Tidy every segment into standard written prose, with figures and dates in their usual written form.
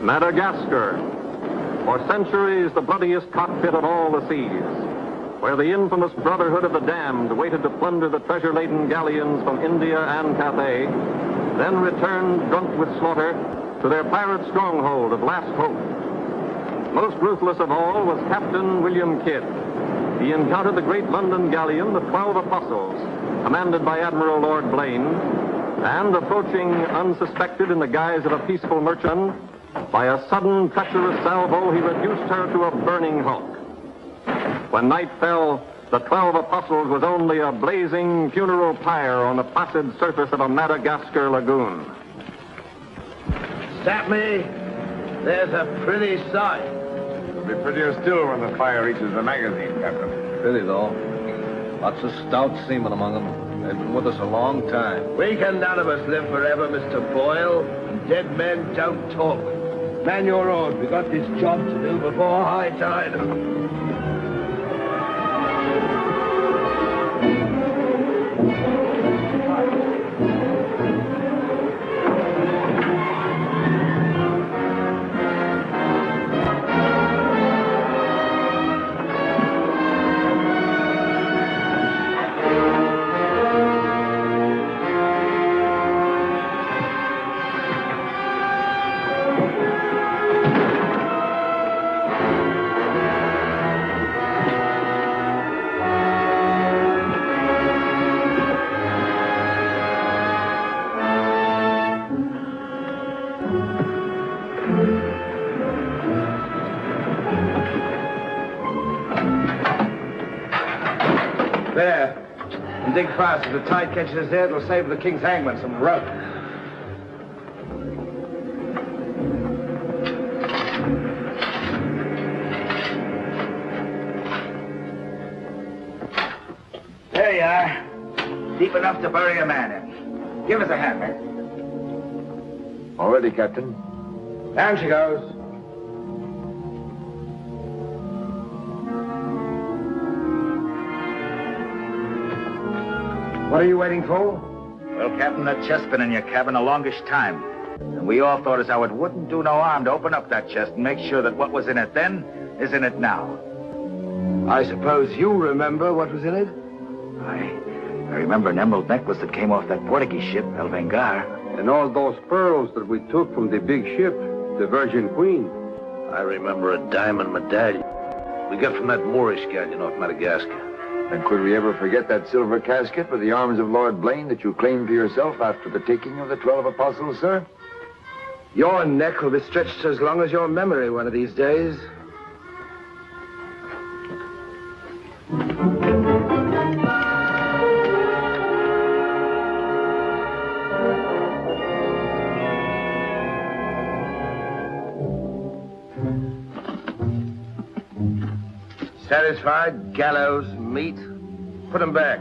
Madagascar, for centuries the bloodiest cockpit of all the seas, where the infamous Brotherhood of the Damned waited to plunder the treasure-laden galleons from India and Cathay, then returned drunk with slaughter to their pirate stronghold of Last Hope. Most ruthless of all was Captain William Kidd. He encountered the great London galleon, the 12 Apostles, commanded by Admiral Lord Blaine, and approaching unsuspected in the guise of a peaceful merchant, by a sudden treacherous salvo, he reduced her to a burning hulk. When night fell, the 12 Apostles was only a blazing funeral pyre on the placid surface of a Madagascar lagoon. Stop me. There's a pretty sight. It'll be prettier still when the fire reaches the magazine, Captain. Pity, though. Lots of stout seamen among them. They've been with us a long time. We can none of us live forever, Mr. Boyle. And dead men don't talk. Man your own. We got this job to do before high tide. There. And dig fast. If the tide catches us there, it'll save the king's hangman some rope. There you are. Deep enough to bury a man in. Give us a hand, man. All ready, Captain. Down she goes. What are you waiting for? Well, Captain, that chest's been in your cabin the longest time. And we all thought as how it wouldn't do no harm to open up that chest and make sure that what was in it then is in it now. I suppose you remember what was in it? I remember an emerald necklace that came off that Portuguese ship, El Vengar. And all those pearls that we took from the big ship, the Virgin Queen. I remember a diamond medallion we got from that Moorish galleon off Madagascar. And could we ever forget that silver casket with the arms of Lord Blaine that you claimed for yourself after the taking of the 12 Apostles, sir? Your neck will be stretched as long as your memory one of these days. Satisfied? Gallows, meat? Put them back.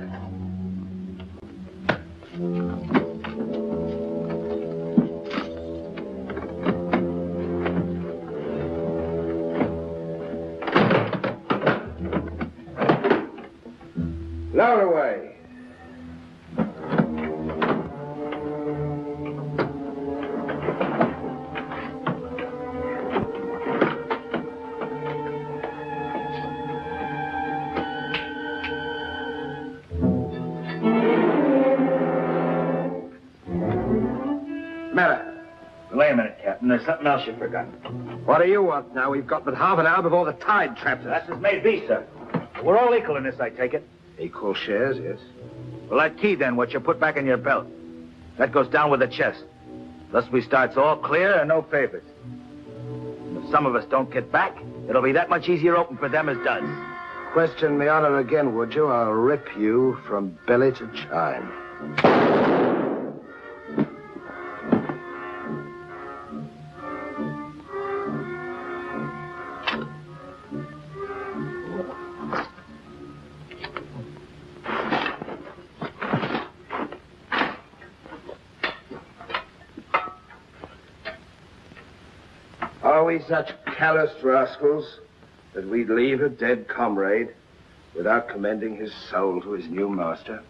Lower away. Wait a minute, Captain. There's something else you forgot. What do you want now? We've got but half an hour before the tide traps us. That's as may be, sir. We're all equal in this, I take it. Equal shares, yes. Well, that key, then, what you put back in your belt. That goes down with the chest. Thus we starts all clear and no papers. And if some of us don't get back, it'll be that much easier open for them as does. Question me honor again, would you? I'll rip you from belly to chine. Are we such calloused rascals that we'd leave a dead comrade without commending his soul to his new master?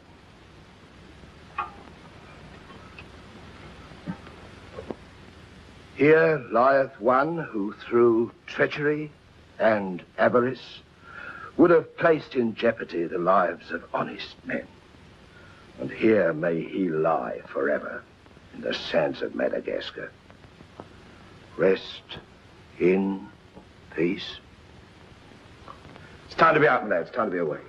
Here lieth one who through treachery and avarice would have placed in jeopardy the lives of honest men. And here may he lie forever in the sands of Madagascar. Rest in peace. It's time to be out, my lad. It's time to be away.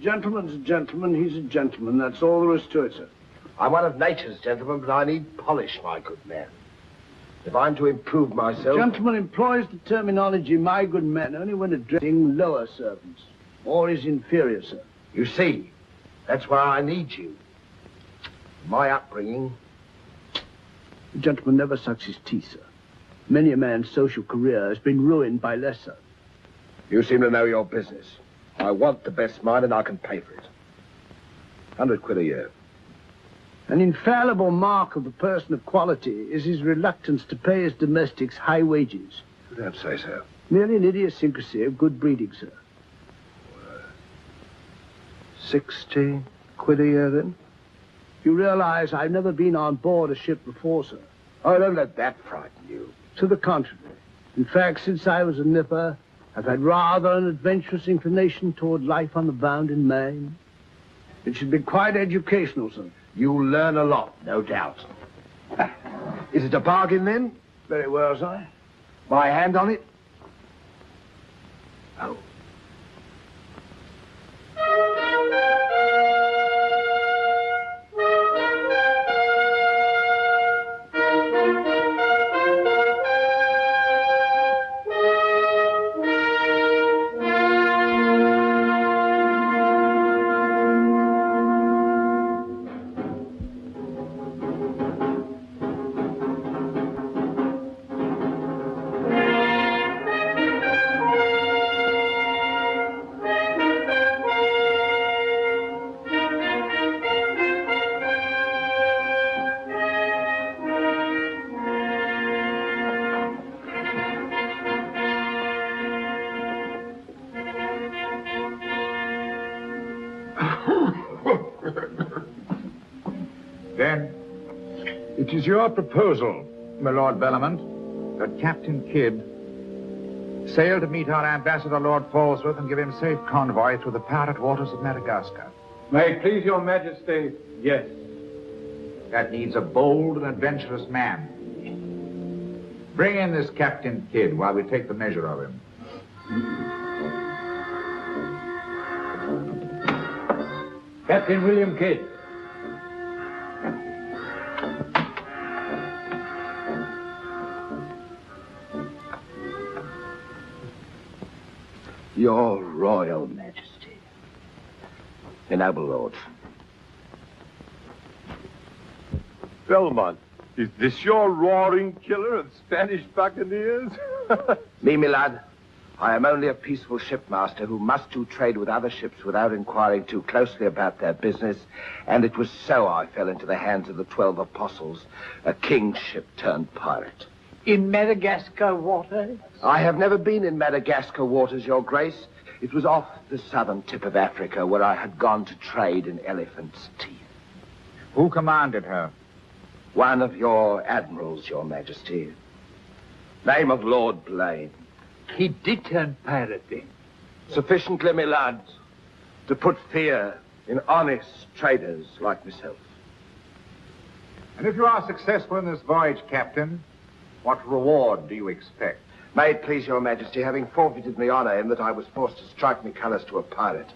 Gentleman's a gentleman, he's a gentleman. That's all there is to it, sir. I'm one of nature's gentlemen, but I need polish, my good man. If I'm to improve myself... Gentleman employs the terminology, my good man, only when addressing lower servants, or his inferior, sir. You see, that's why I need you. My upbringing... The gentleman never sucks his teeth, sir. Many a man's social career has been ruined by less, sir. You seem to know your business. I want the best mine, and I can pay for it. 100 quid a year. An infallible mark of a person of quality is his reluctance to pay his domestics high wages. You don't say so. Merely an idiosyncrasy of good breeding, sir. 60 quid a year, then? You realize I've never been on board a ship before, sir. Oh, don't let that frighten you. To the contrary. In fact, since I was a nipper, I've had rather an adventurous inclination toward life on the bound in Maine. It should be quite educational, sir. You'll learn a lot, no doubt. Is it a bargain, then? Very well, sir. My hand on it? Oh. Then, it is your proposal, my Lord Bellament, that Captain Kidd sail to meet our ambassador, Lord Falsworth, and give him safe convoy through the parrot waters of Madagascar. May it please your majesty, yes. That needs a bold and adventurous man. Bring in this Captain Kidd while we take the measure of him. Captain William Kidd. Your Royal Majesty. The noble lords. Belmont, is this your roaring killer of Spanish buccaneers? Me, my lad. I am only a peaceful shipmaster who must do trade with other ships without inquiring too closely about their business, and it was so I fell into the hands of the 12 apostles, a king's ship turned pirate. In Madagascar waters? I have never been in Madagascar waters, Your Grace. It was off the southern tip of Africa where I had gone to trade in elephants' teeth. Who commanded her? One of your admirals, Your Majesty. Name of Lord Blaine. He did turn pirate then? Sufficiently, my lad, to put fear in honest traders like myself. And if you are successful in this voyage, Captain, what reward do you expect? May it please Your Majesty, having forfeited my honor in that I was forced to strike me colors to a pirate,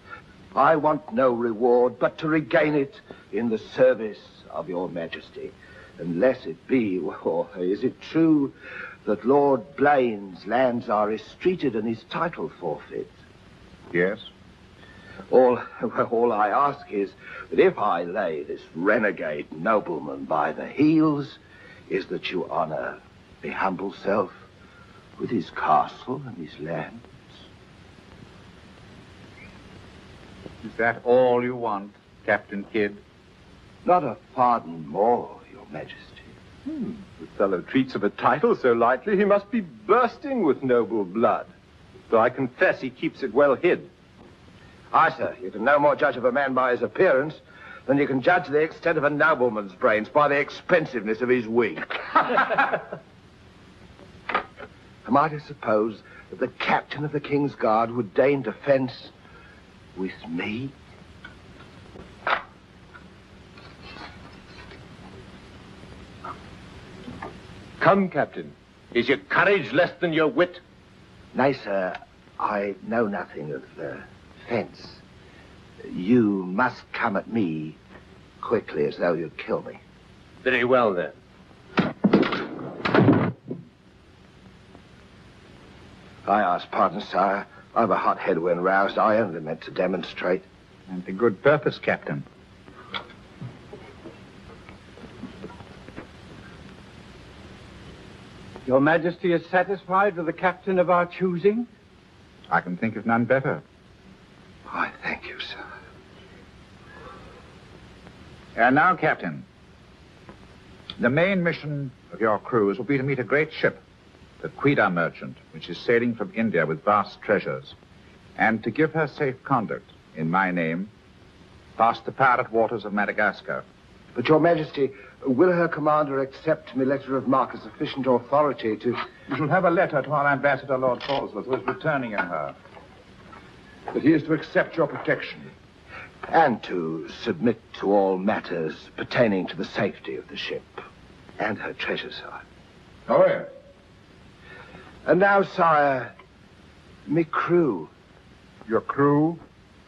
I want no reward but to regain it in the service of Your Majesty. Unless it be, or is it true that Lord Blaine's lands are estreated and his title forfeit? Yes. All I ask is that if I lay this renegade nobleman by the heels, is that you honor the humble self with his castle and his lands. Is that all you want, Captain Kidd? Not a pardon more, Your Majesty. The fellow treats of a title so lightly, he must be bursting with noble blood. Though I confess he keeps it well hid. Aye, sir, you can no more judge of a man by his appearance than you can judge the extent of a nobleman's brains by the expensiveness of his wig. Am I to suppose that the captain of the King's Guard would deign defense with me? Come, Captain. Is your courage less than your wit? Nay, sir, I know nothing of fence. You must come at me quickly as though you'd kill me. Very well, then. I ask pardon, sire. I've a hot head when roused. I only meant to demonstrate. And to good purpose, Captain. Your Majesty is satisfied with the captain of our choosing? I can think of none better. I thank you, sir. And now, Captain, the main mission of your cruise will be to meet a great ship, the Quida merchant, which is sailing from India with vast treasures, and to give her safe conduct in my name past the pirate waters of Madagascar. But, Your Majesty, will her commander accept my letter of marque as sufficient authority to... You shall have a letter to our ambassador, Lord Falsworth, who is returning in her. But he is to accept your protection. And to submit to all matters pertaining to the safety of the ship and her treasure, sire. Oh, yes. And now, sire, me crew. Your crew?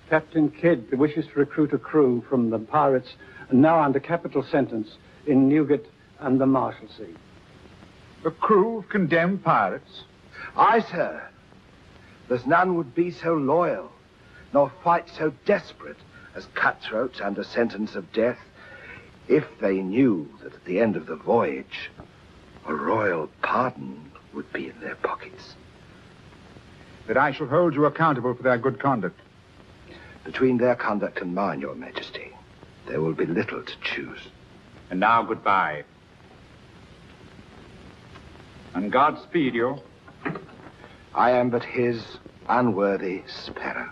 Captain Kidd wishes to recruit a crew from the pirates now under capital sentence in Newgate and the Marshalsea. A crew of condemned pirates? Aye, sir. There's none would be so loyal, nor fight so desperate as cutthroats under sentence of death, if they knew that at the end of the voyage, a royal pardon would be in their pockets. That I shall hold you accountable for their good conduct. Between their conduct and mine, Your Majesty, there will be little to choose. And now, goodbye. And Godspeed you. I am but his unworthy sparrow.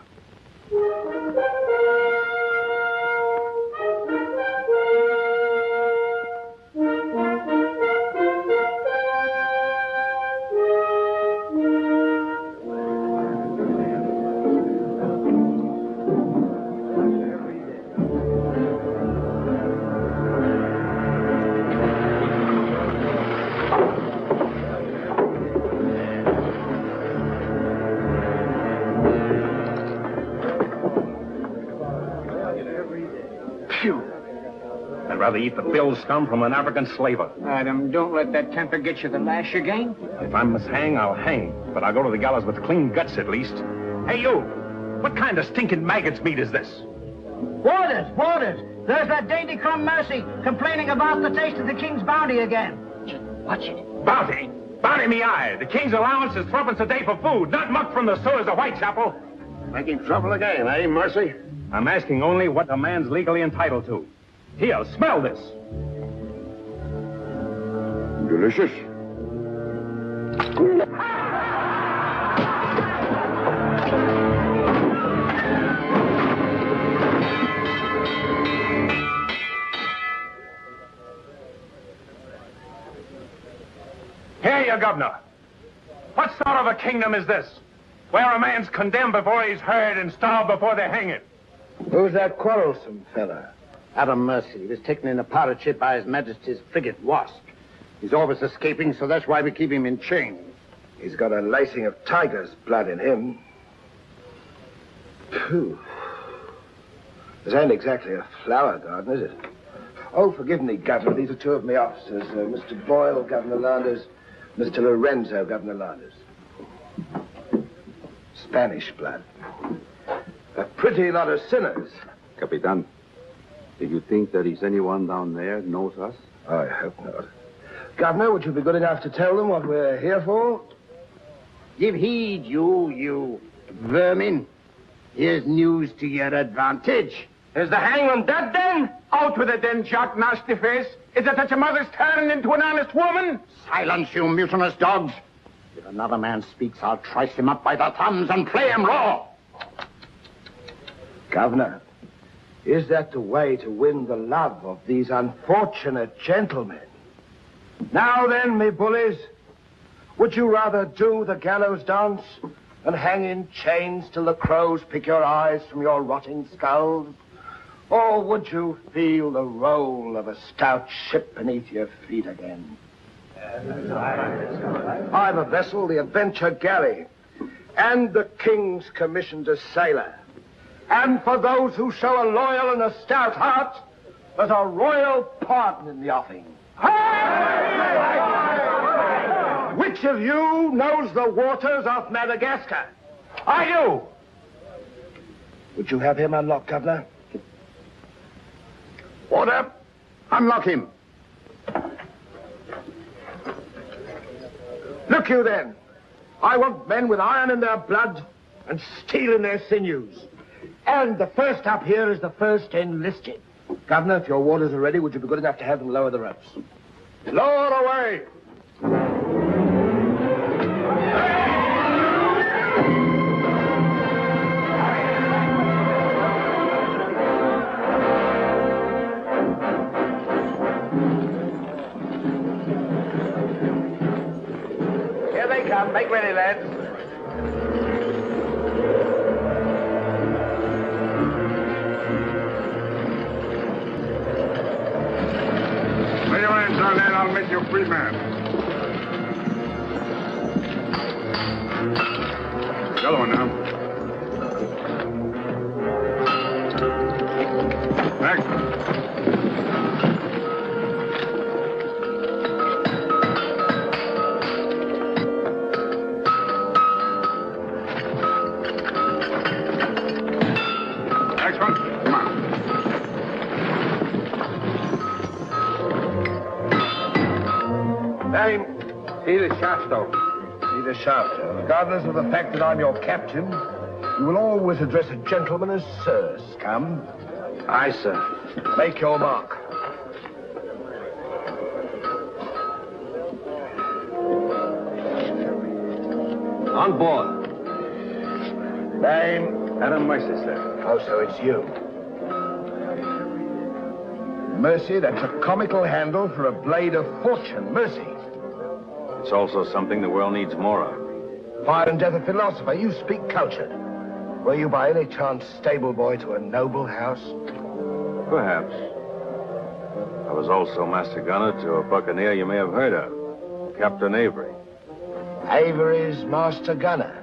I'd rather eat the bill scum from an African slaver. Adam, don't let that temper get you the lash again. If I must hang, I'll hang. But I'll go to the gallows with clean guts, at least. Hey, you! What kind of stinking maggot's meat is this? Warders! Warders! There's that dainty crumb Mercy complaining about the taste of the king's bounty again. Watch it. Bounty? Bounty me eye. The king's allowance is 3 a day for food, not muck from the sewers of Whitechapel. Making trouble again, eh, Mercy? I'm asking only what a man's legally entitled to. Here, smell this. Delicious. Here, you governor. What sort of a kingdom is this? Where a man's condemned before he's heard and starved before they hang him. Who's that quarrelsome fella? Adam Mercy. He was taken in a pirate ship by His Majesty's frigate Wasp. He's always escaping, so that's why we keep him in chains. He's got a lacing of tiger's blood in him. Phew. This ain't exactly a flower garden, is it? Oh, forgive me, Governor. These are two of my officers. Mr. Boyle, Governor Landers. Mr. Lorenzo, Governor Landers. Spanish blood. A pretty lot of sinners. Capitan, do you think there is anyone down there who knows us? I hope not. Governor, would you be good enough to tell them what we're here for? Give heed, you vermin. Here's news to your advantage. Is the hangman dead, then? Out with it, then, Jock Nasty Face. Is it that your mother's turned into an honest woman? Silence, you mutinous dogs. If another man speaks, I'll trice him up by the thumbs and play him raw. Governor, is that the way to win the love of these unfortunate gentlemen? Now then, me bullies, would you rather do the gallows dance and hang in chains till the crows pick your eyes from your rotting skulls? Or would you feel the roll of a stout ship beneath your feet again? I've a vessel, the Adventure Galley, and the King's commissioned a sailor. And for those who show a loyal and a stout heart, there's a royal pardon in the offing. Which of you knows the waters off Madagascar? I do. Would you have him unlocked, Governor? Order. Unlock him. Look you then. I want men with iron in their blood and steel in their sinews. And the first up here is the first enlisted. Governor, if your warders are ready, would you be good enough to have them lower the ropes? Lower away! Here they come. Make ready, lads. Lay your hands on that, I'll make you a free man. The other one now. Back. Next one. Come on. Name? Peter Shafto. Peter Shafto. Regardless of the fact that I'm your captain, you will always address a gentleman as Sir, scum. Aye, sir. Make your mark. On board. Name? Adam Mercy, sir. Oh, so it's you. Mercy, that's a comical handle for a blade of fortune. Mercy. It's also something the world needs more of. Fire and death a philosopher. You speak cultured. Were you by any chance stable boy to a noble house? Perhaps. I was also master gunner to a buccaneer you may have heard of, Captain Avery. Avery's master gunner.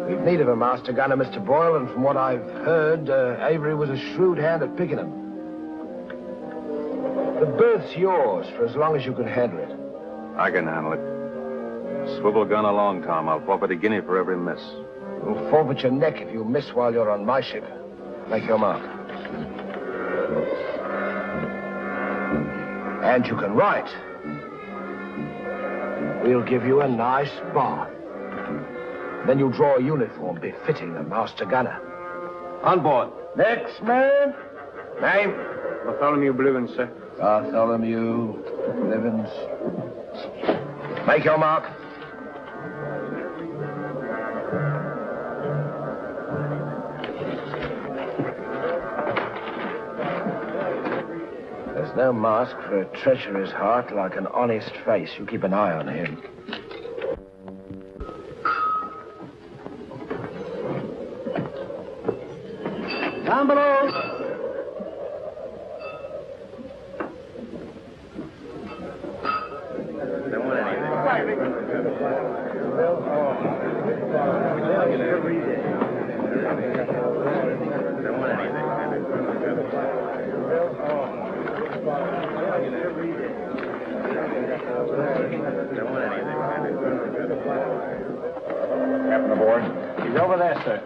We've need of a master gunner, Mr. Boyle, and from what I've heard, Avery was a shrewd hand at picking them. The berth's yours for as long as you can handle it. I can handle it. Swivel gun along, Tom. I'll forfeit a guinea for every miss. You'll forfeit your neck if you miss while you're on my ship. Make your mark. And you can write. We'll give you a nice bath. Then you'll draw a uniform befitting a master gunner. On board. Next man. Name? Bartholomew Blivens, sir. Bartholomew Blivens. Make your mark. There's no mask for a treacherous heart like an honest face. You keep an eye on him. Down below. Captain aboard. He's over there, sir.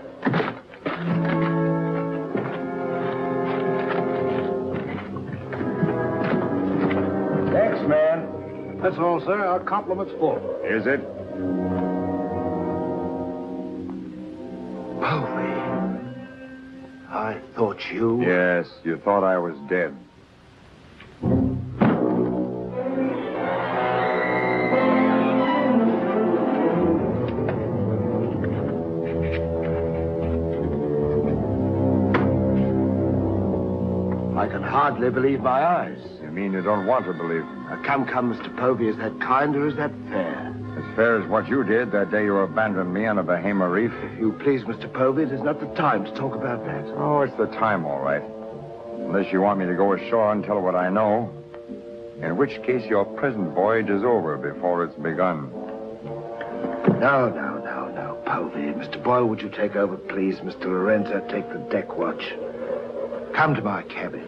Next man. That's all, sir. Our compliment's full. Is it? I thought you... Yes, you thought I was dead. I can hardly believe my eyes. You mean you don't want to believe them? Come, Mr. Povey, is that kind or is that fair? As fair as what you did that day you abandoned me on a Bahama reef. If you please, Mr. Povey, it is not the time to talk about that. Oh, it's the time, all right. Unless you want me to go ashore and tell what I know. In which case your present voyage is over before it's begun. No, Povey. Mr. Boyle, would you take over, please? Mr. Lorenzo, take the deck watch. Come to my cabin.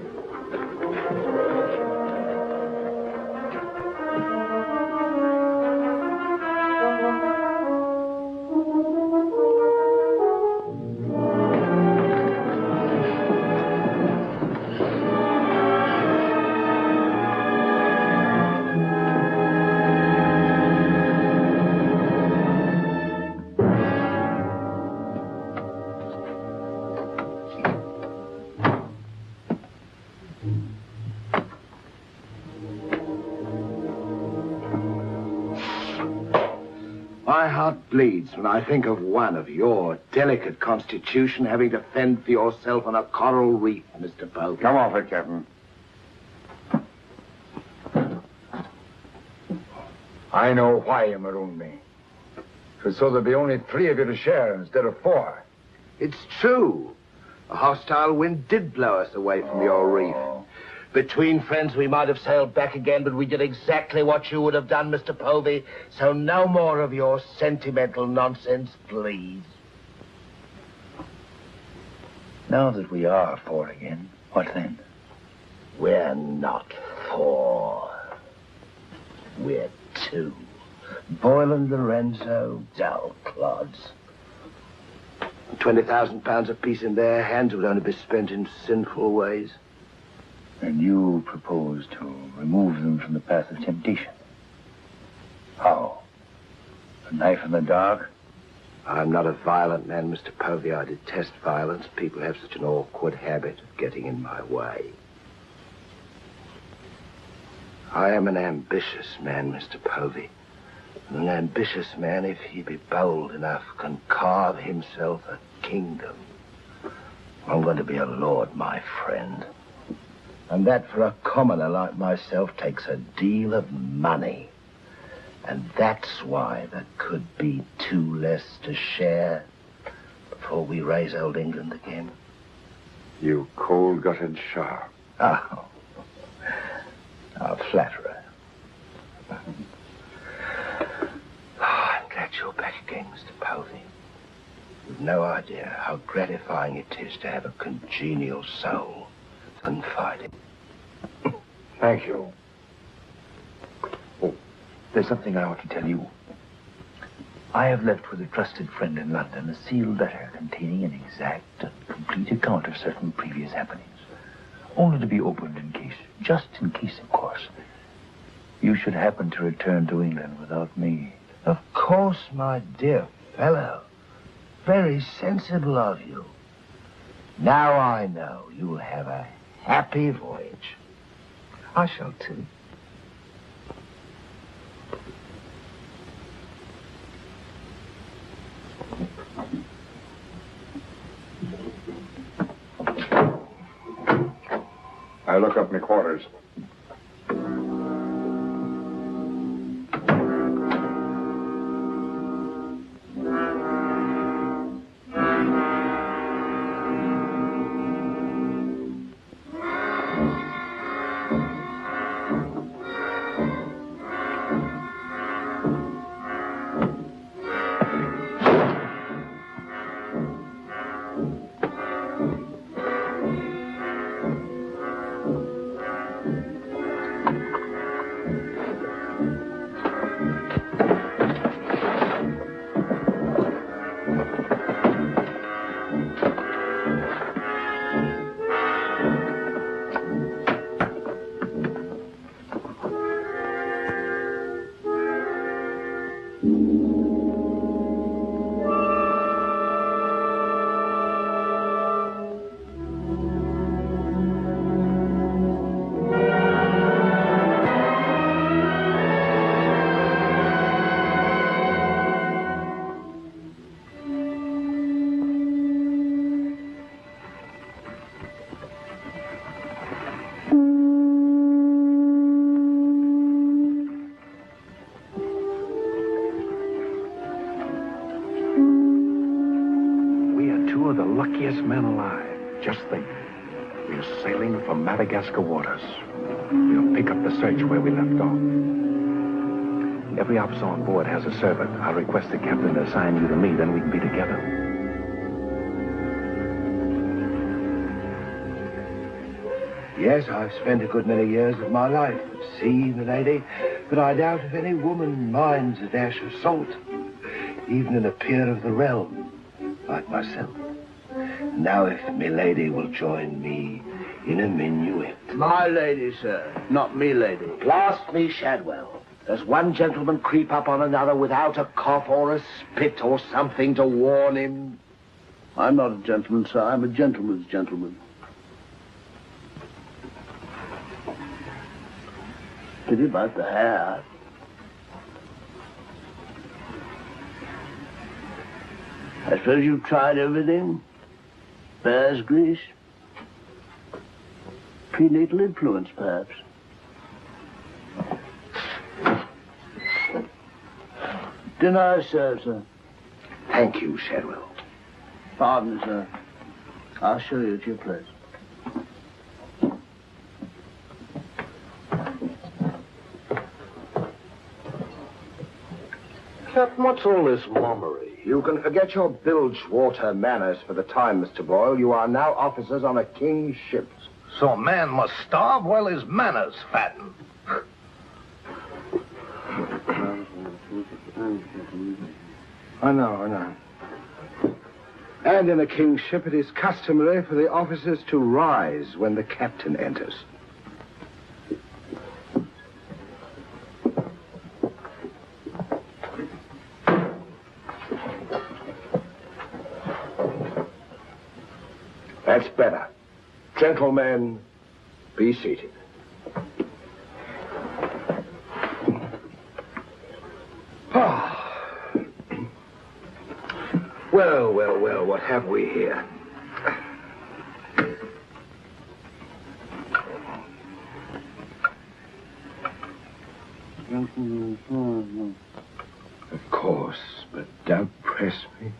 My heart bleeds when I think of one of your delicate constitution having to fend for yourself on a coral reef, Mr. Pope. Come off it, Captain. I know why you marooned me. It was so there'd be only 3 of you to share instead of 4. It's true. A hostile wind did blow us away from your reef. Between friends, we might have sailed back again, but we did exactly what you would have done, Mr. Povey. So no more of your sentimental nonsense, please. Now that we are 4 again, what then? We're not 4. We're 2. Boyle and Lorenzo, dull clods. 20,000 pounds apiece in their hands would only be spent in sinful ways. And you propose to remove them from the path of temptation. How? A knife in the dark? I'm not a violent man, Mr. Povey. I detest violence. People have such an awkward habit of getting in my way. I am an ambitious man, Mr. Povey. And an ambitious man, if he be bold enough, can carve himself a kingdom. I'm going to be a lord, my friend. And that for a commoner like myself takes a deal of money. And that's why there could be 2 less to share before we raise old England again. You cold-gutted shark. Oh, a flatterer. I'm glad you're back again, Mr. Povey. You've no idea how gratifying it is to have a congenial soul. Confiding. Thank you. Oh, there's something I ought to tell you. I have left with a trusted friend in London a sealed letter containing an exact and complete account of certain previous happenings, only to be opened in case, just in case, of course, you should happen to return to England without me. Of course, my dear fellow. Very sensible of you. Now I know you'll have a happy voyage. I shall too. I look up my quarters. We're sailing for Madagascar waters. We'll pick up the search where we left off. Every officer on board has a servant. I'll request the captain to assign you to me, then we can be together. Yes, I've spent a good many years of my life at sea, milady, but I doubt if any woman minds a dash of salt, even in a peer of the realm, like myself. Now, if milady will join me in a minuet. My lady, sir, not me lady. Blast me, Shadwell. Does one gentleman creep up on another without a cough or a spit or something to warn him? I'm not a gentleman, sir. I'm a gentleman's gentleman. Pity about the hair. I suppose you've tried everything? Bear's grease? Prenatal influence, perhaps? Dinner served, sir. Thank you, Shadwell. Pardon, sir. I'll show you to your place. Captain, what's all this mummery? You can forget your bilge-water manners for the time, Mr. Boyle. You are now officers on a king's ship. So a man must starve while his manners fatten. I know. And in a king's ship, it is customary for the officers to rise when the captain enters. That's better. Gentlemen, be seated. Well, what have we here? Of course, but don't press me.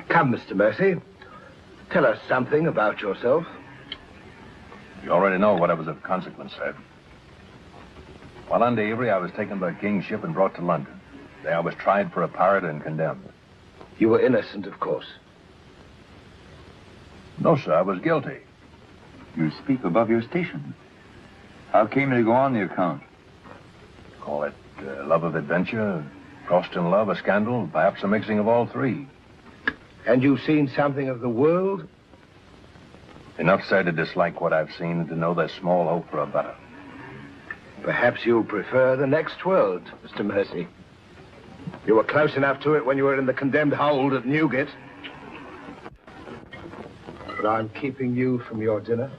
Come, Mr. Mercy. Tell us something about yourself. You already know what was of consequence, sir. While under Avery, I was taken by King's ship and brought to London. There I was tried for a pirate and condemned. You were innocent, of course. No, sir, I was guilty. You speak above your station. How came you to go on the account? Call it love of adventure, crossed in love, a scandal, perhaps a mixing of all three. And you've seen something of the world? Enough, sir, to dislike what I've seen and to know there's small hope for a better. Perhaps you'll prefer the next world, Mr. Mercy. You were close enough to it when you were in the condemned hold at Newgate. But I'm keeping you from your dinner.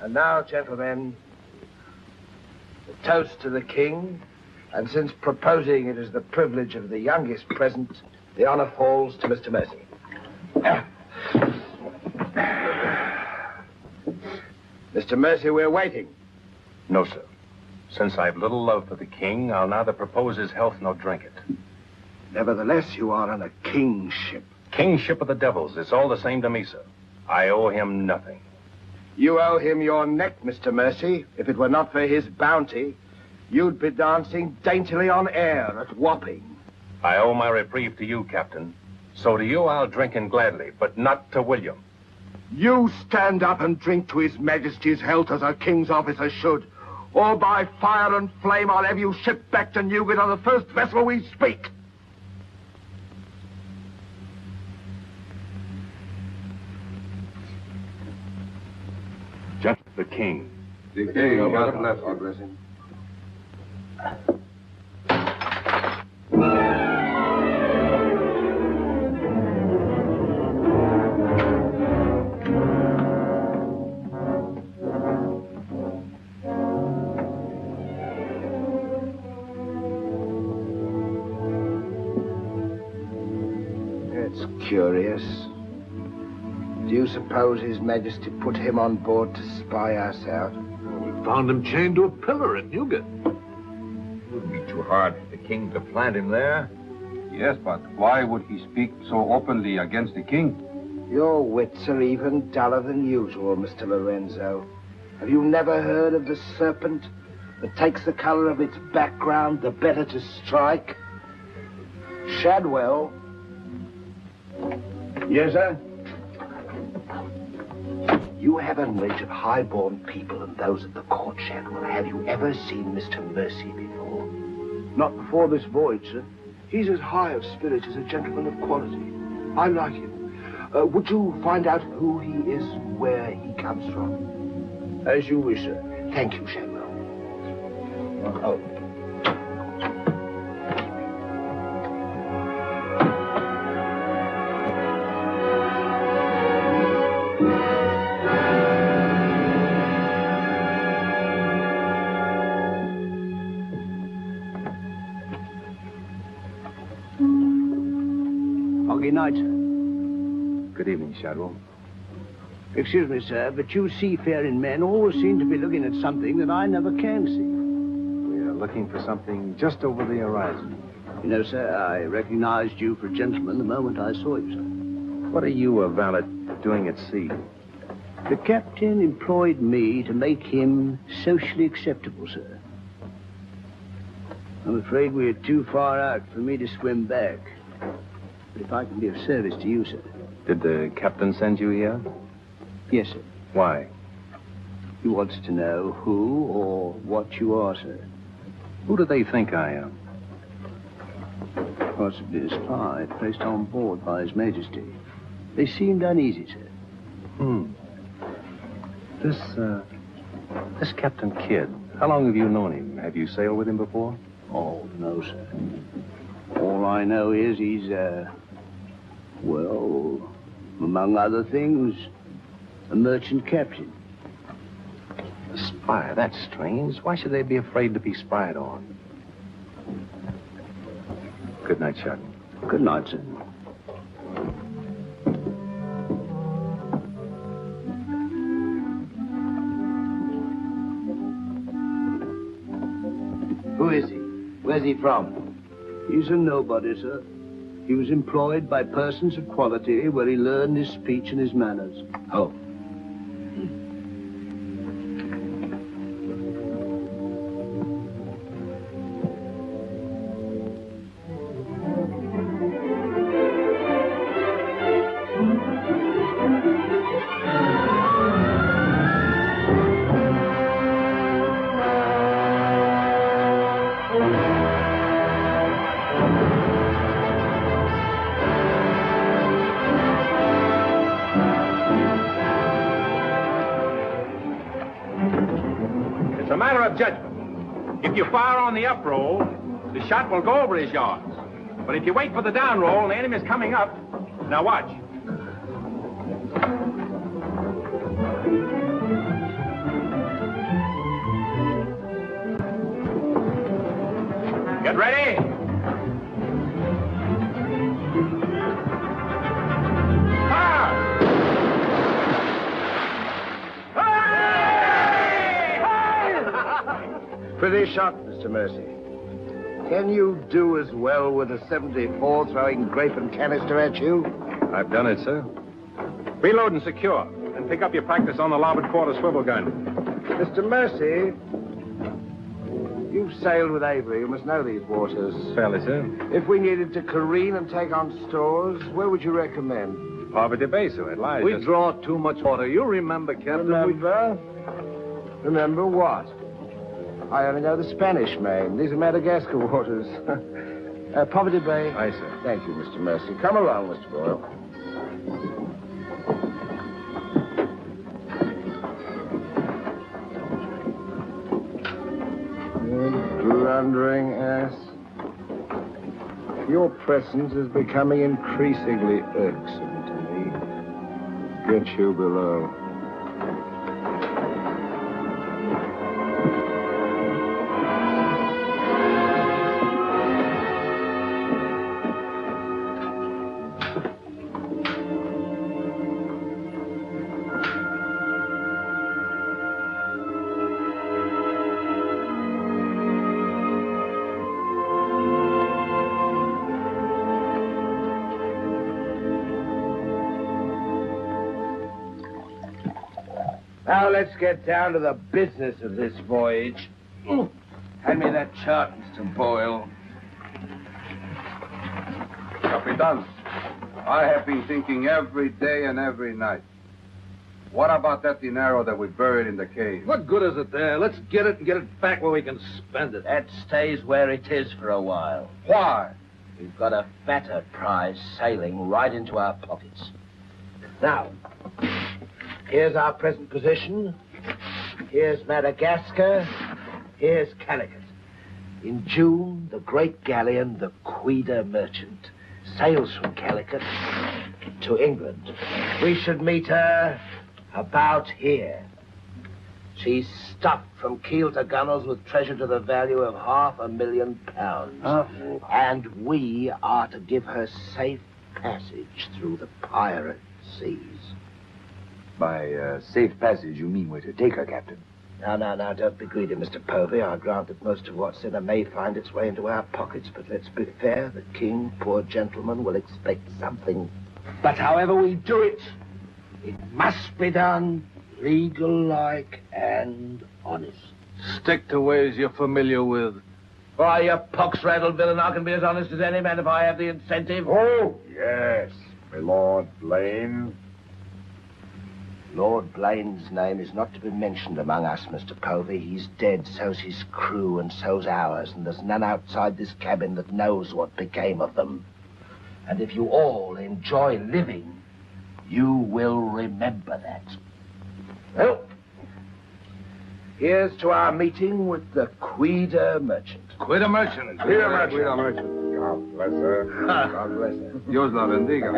And now, gentlemen, the toast to the king, and since proposing it is the privilege of the youngest present, the honor falls to Mr. Mercy. Mr. Mercy, we're waiting. No, sir. Since I've little love for the king, I'll neither propose his health nor drink it. Nevertheless, you are on a king's ship. Kingship of the devils. It's all the same to me, sir. I owe him nothing. You owe him your neck, Mr. Mercy. If it were not for his bounty, you'd be dancing daintily on air at Wapping. I owe my reprieve to you, Captain. So to you I'll drink and gladly, but not to William. You stand up and drink to his majesty's health as a king's officer should. Or by fire and flame, I'll have you shipped back to Newgate on the first vessel we speak. The king. The king, God bless him. It's curious. Do you suppose His Majesty put him on board to spy us out? We found him chained to a pillar in Newgate. It would be too hard for the king to plant him there. Yes, but why would he speak so openly against the king? Your wits are even duller than usual, Mr. Lorenzo. Have you never heard of the serpent that takes the color of its background the better to strike? Shadwell. Yes, sir? You have a knowledge of high-born people and those at the court, Shadwell. Have you ever seen Mr. Mercy before? Not before this voyage, sir. He's as high of spirit as a gentleman of quality. I like him. Would you find out who he is, where he comes from? As you wish, sir. Thank you, Shadwell. Oh. Good night, sir. Good evening, Shadwell. Excuse me, sir, but you seafaring men always seem to be looking at something that I never can see. We are looking for something just over the horizon. You know, sir, I recognized you for a gentleman the moment I saw you, sir. What are you, a valet, doing at sea? The captain employed me to make him socially acceptable, sir. I'm afraid we're too far out for me to swim back. But if I can be of service to you, sir. Did the captain send you here? Yes, sir. Why? He wants to know who or what you are, sir. Who do they think I am? Possibly a spy placed on board by His Majesty. They seemed uneasy, sir. This Captain Kidd, how long have you known him? Have you sailed with him before? Oh, no, sir. All I know is he's, well, among other things, a merchant captain. A spy? That's strange. Why should they be afraid to be spied on? Good night, Chuck. Good night, sir. Who is he? Where's he from? He's a nobody, sir. He was employed by persons of quality where he learned his speech and his manners. Oh. Judgment. If you fire on the up roll, the shot will go over his yards. But if you wait for the down roll and the enemy's coming up, now watch. Get ready. Pretty shot, Mr. Mercy. Can you do as well with a 74 throwing grape and canister at you? I've done it, sir. Reload and secure. Then pick up your practice on the larboard quarter swivel gun. Mr. Mercy, you've sailed with Avery. You must know these waters. Fairly, sir. If we needed to careen and take on stores, where would you recommend? Poverty Bay, sir. It lies. We draw too much water. You remember, Captain? Remember? Remember what? I only know the Spanish Main. These are Madagascar waters. Poverty Bay. Aye, sir. Thank you, Mr. Mercy. Come along, Mr. Boyle. blundering ass. Your presence is becoming increasingly irksome to me. Get you below. Now let's get down to the business of this voyage. Hand me that chart, Mr. Boyle. Capitan, I have been thinking every day and every night. What about that dinero that we buried in the cave? What good is it there? Let's get it and get it back where we can spend it. That stays where it is for a while. Why? We've got a fatter prize sailing right into our pockets. Now, here's our present position. Here's Madagascar. Here's Calicut. In June, the great galleon, the Quida Merchant, sails from Calicut to England. We should meet her about here. She's stuffed from keel to gunwales with treasure to the value of £500,000. And we are to give her safe passage through the pirate seas. By safe passage, you mean we're to take her, Captain? Now, don't be greedy, Mr. Povey. I grant that most of what's in her may find its way into our pockets, but let's be fair. The king, poor gentleman, will expect something. But however we do it, it must be done legal-like and honest. Stick to ways you're familiar with. Why, you pox-rattled villain, I can be as honest as any man if I have the incentive. Oh, yes, my Lord Blaine. Lord Blaine's name is not to be mentioned among us, Mr. Povey. He's dead, so's his crew, and so's ours, and there's none outside this cabin that knows what became of them. And if you all enjoy living, you will remember that. Well, here's to our meeting with the Quida Merchant. Quida Merchant. Quida Merchant. Quida Merchant. God bless her. God bless her. Dios la bendiga.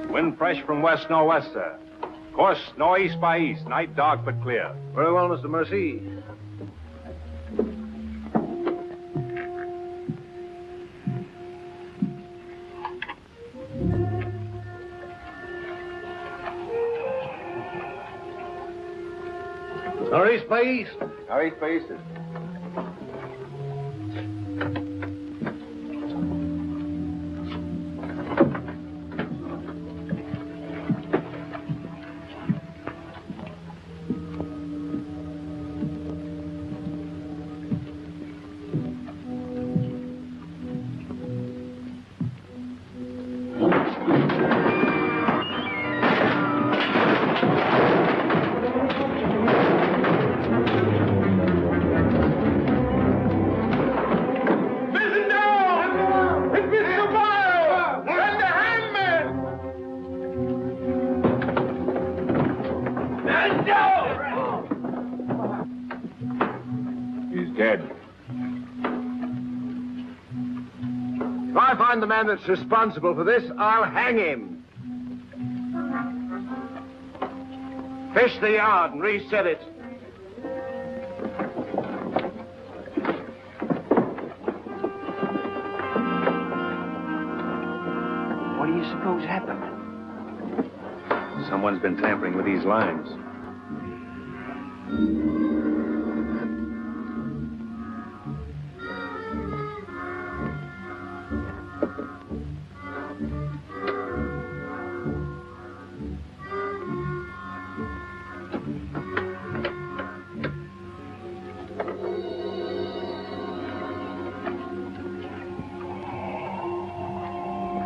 Wind fresh from west nor'wester. Course northeast by east. Night dark but clear. Very well, Mr. Mercy. Northeast by east. Northeast by east. If I find the man that's responsible for this, I'll hang him. Fish the yard and reset it. What do you suppose happened? Someone's been tampering with these lines.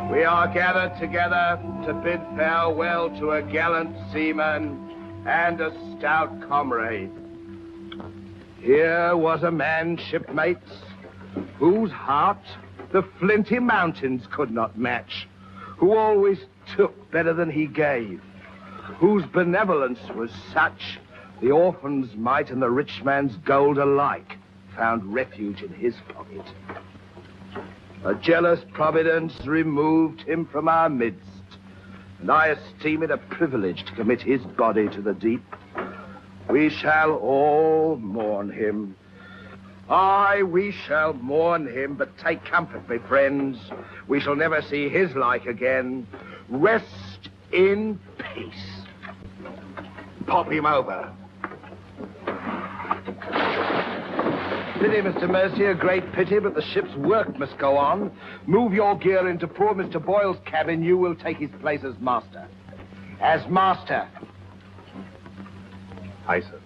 We are gathered together to bid farewell to a gallant seaman and a stout comrade. Here was a man, shipmates, whose heart the flinty mountains could not match, who always took better than he gave, whose benevolence was such the orphan's mite and the rich man's gold alike found refuge in his pocket. A jealous providence removed him from our midst, and I esteem it a privilege to commit his body to the deep. We shall all mourn him. Aye, we shall mourn him, but take comfort, my friends. We shall never see his like again. Rest in peace. Pop him over. Pity, Mr. Mercy, a great pity, but the ship's work must go on. Move your gear into poor Mr. Boyle's cabin. You will take his place as master. As master. Aye, sir.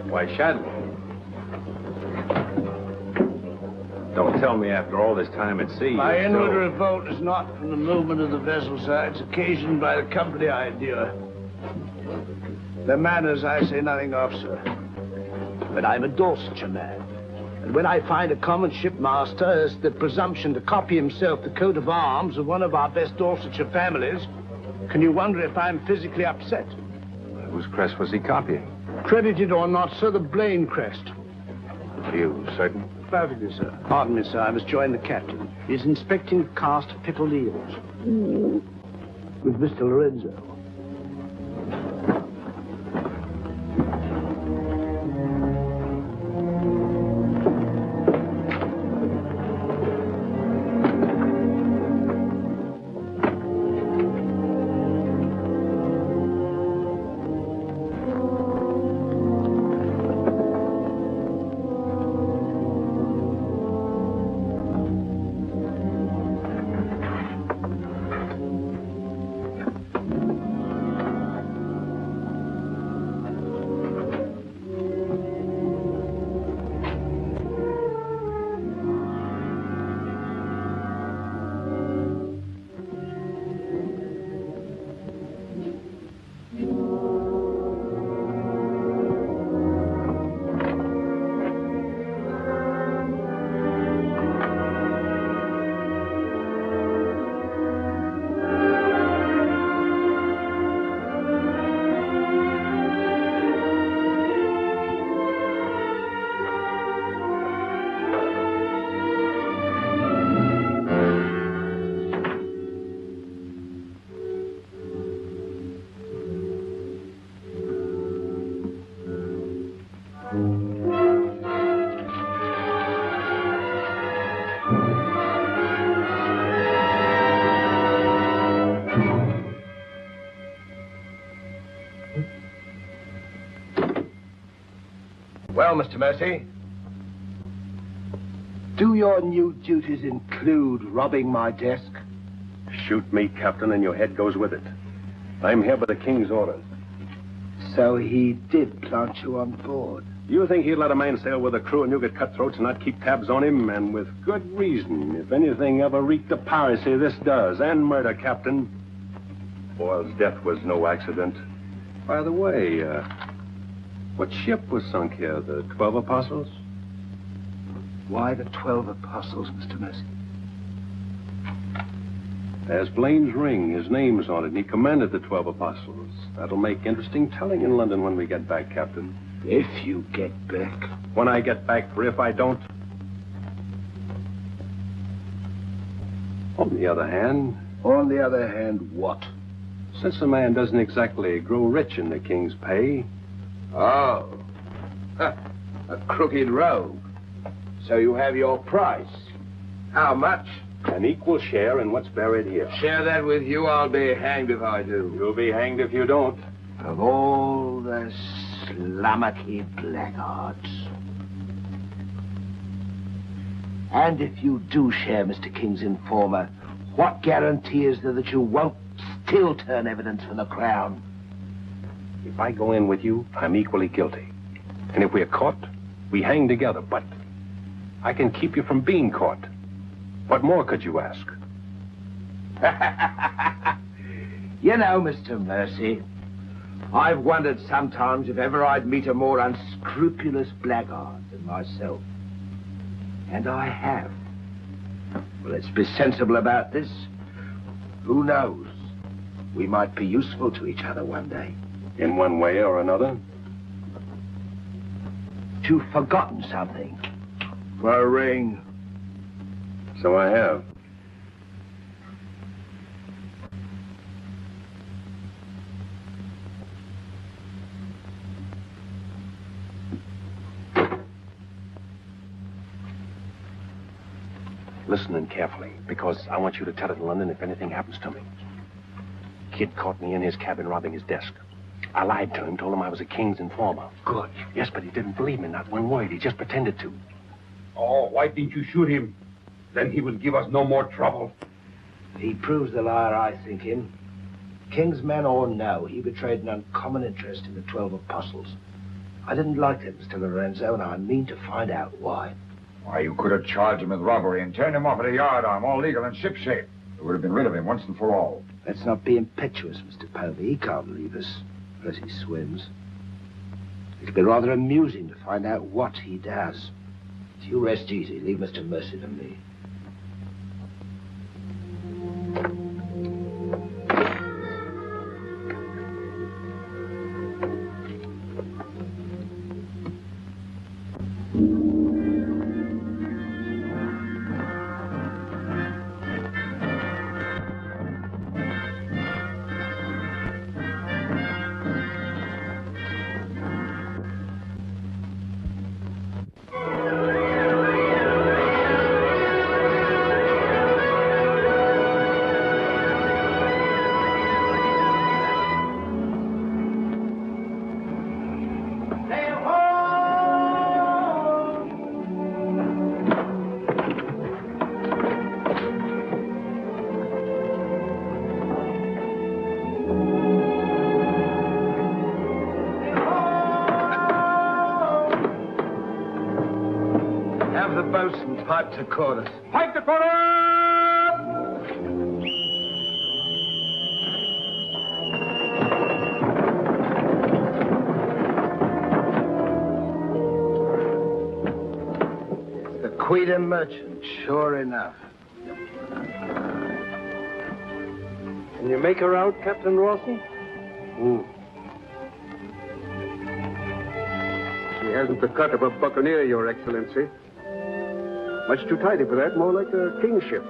Why, Shad. Don't tell me after all this time at sea. My inward revolt is not from the movement of the vessel, sir. It's occasioned by the company I endure. The manners I say nothing of, sir. But I'm a Dorsetshire man. And when I find a common shipmaster has the presumption to copy himself the coat of arms of one of our best Dorsetshire families, can you wonder if I'm physically upset? Whose crest was he copying? Credited or not, sir, the Blaine crest. Are you certain? Perfectly, sir. Pardon me, sir. I must join the captain. He's inspecting the cast of pickled eels. With Mr. Lorenzo. Well, Mr. Mercy, do your new duties include robbing my desk? Shoot me, Captain, and your head goes with it. I'm here by the King's orders. So he did plant you on board? You think he'd let a man sail with a crew and you get cutthroats and not keep tabs on him? And with good reason. If anything ever reeked of piracy, this does. And murder, Captain. Boyle's death was no accident. By the way, what ship was sunk here? The 12 Apostles? Why the 12 Apostles, Mr. Mercy? There's Blaine's ring. His name's on it, and he commanded the 12 apostles. That'll make interesting telling in London when we get back, Captain. If you get back. When I get back, for if I don't... On the other hand... On the other hand, what? Since a man doesn't exactly grow rich in the king's pay... Oh. A crooked rogue. So you have your price. How much? An equal share in what's buried here. Share that with you, I'll be hanged if I do. You'll be hanged if you don't. Of all the slummocky blackguards. And if you do share Mr. King's informer, what guarantee is there that you won't still turn evidence for the Crown? If I go in with you, I'm equally guilty. And if we're caught, we hang together. But I can keep you from being caught. What more could you ask? You know, Mr. Mercy, I've wondered sometimes if ever I'd meet a more unscrupulous blackguard than myself. And I have. Well, let's be sensible about this. Who knows? We might be useful to each other one day. In one way or another? You've forgotten something. For a ring. So I have. Listen carefully, because I want you to tell it in London if anything happens to me. Kid caught me in his cabin robbing his desk. I lied to him, told him I was a king's informer. Good. Yes, but he didn't believe me, not one word. He just pretended to. Oh, why didn't you shoot him? Then he would give us no more trouble. He proves the liar I think him. King's men or no, he betrayed an uncommon interest in the 12 apostles. I didn't like it, Mr. Lorenzo, and I mean to find out why. Why, you could have charged him with robbery and turned him off at a yardarm, all legal and shipshape. We would have been rid of him once and for all. Let's not be impetuous, Mr. Povey. He can't leave us, unless he swims. It'll be rather amusing to find out what he does. So you rest easy. Leave Mr. Mercy to me. Pipe to quarters. Pipe to quarters! The Queen merchant, sure enough. Can you make her out, Captain Rawson? She hasn't the cut of a buccaneer, Your Excellency. Much too tidy for that, more like a kingship.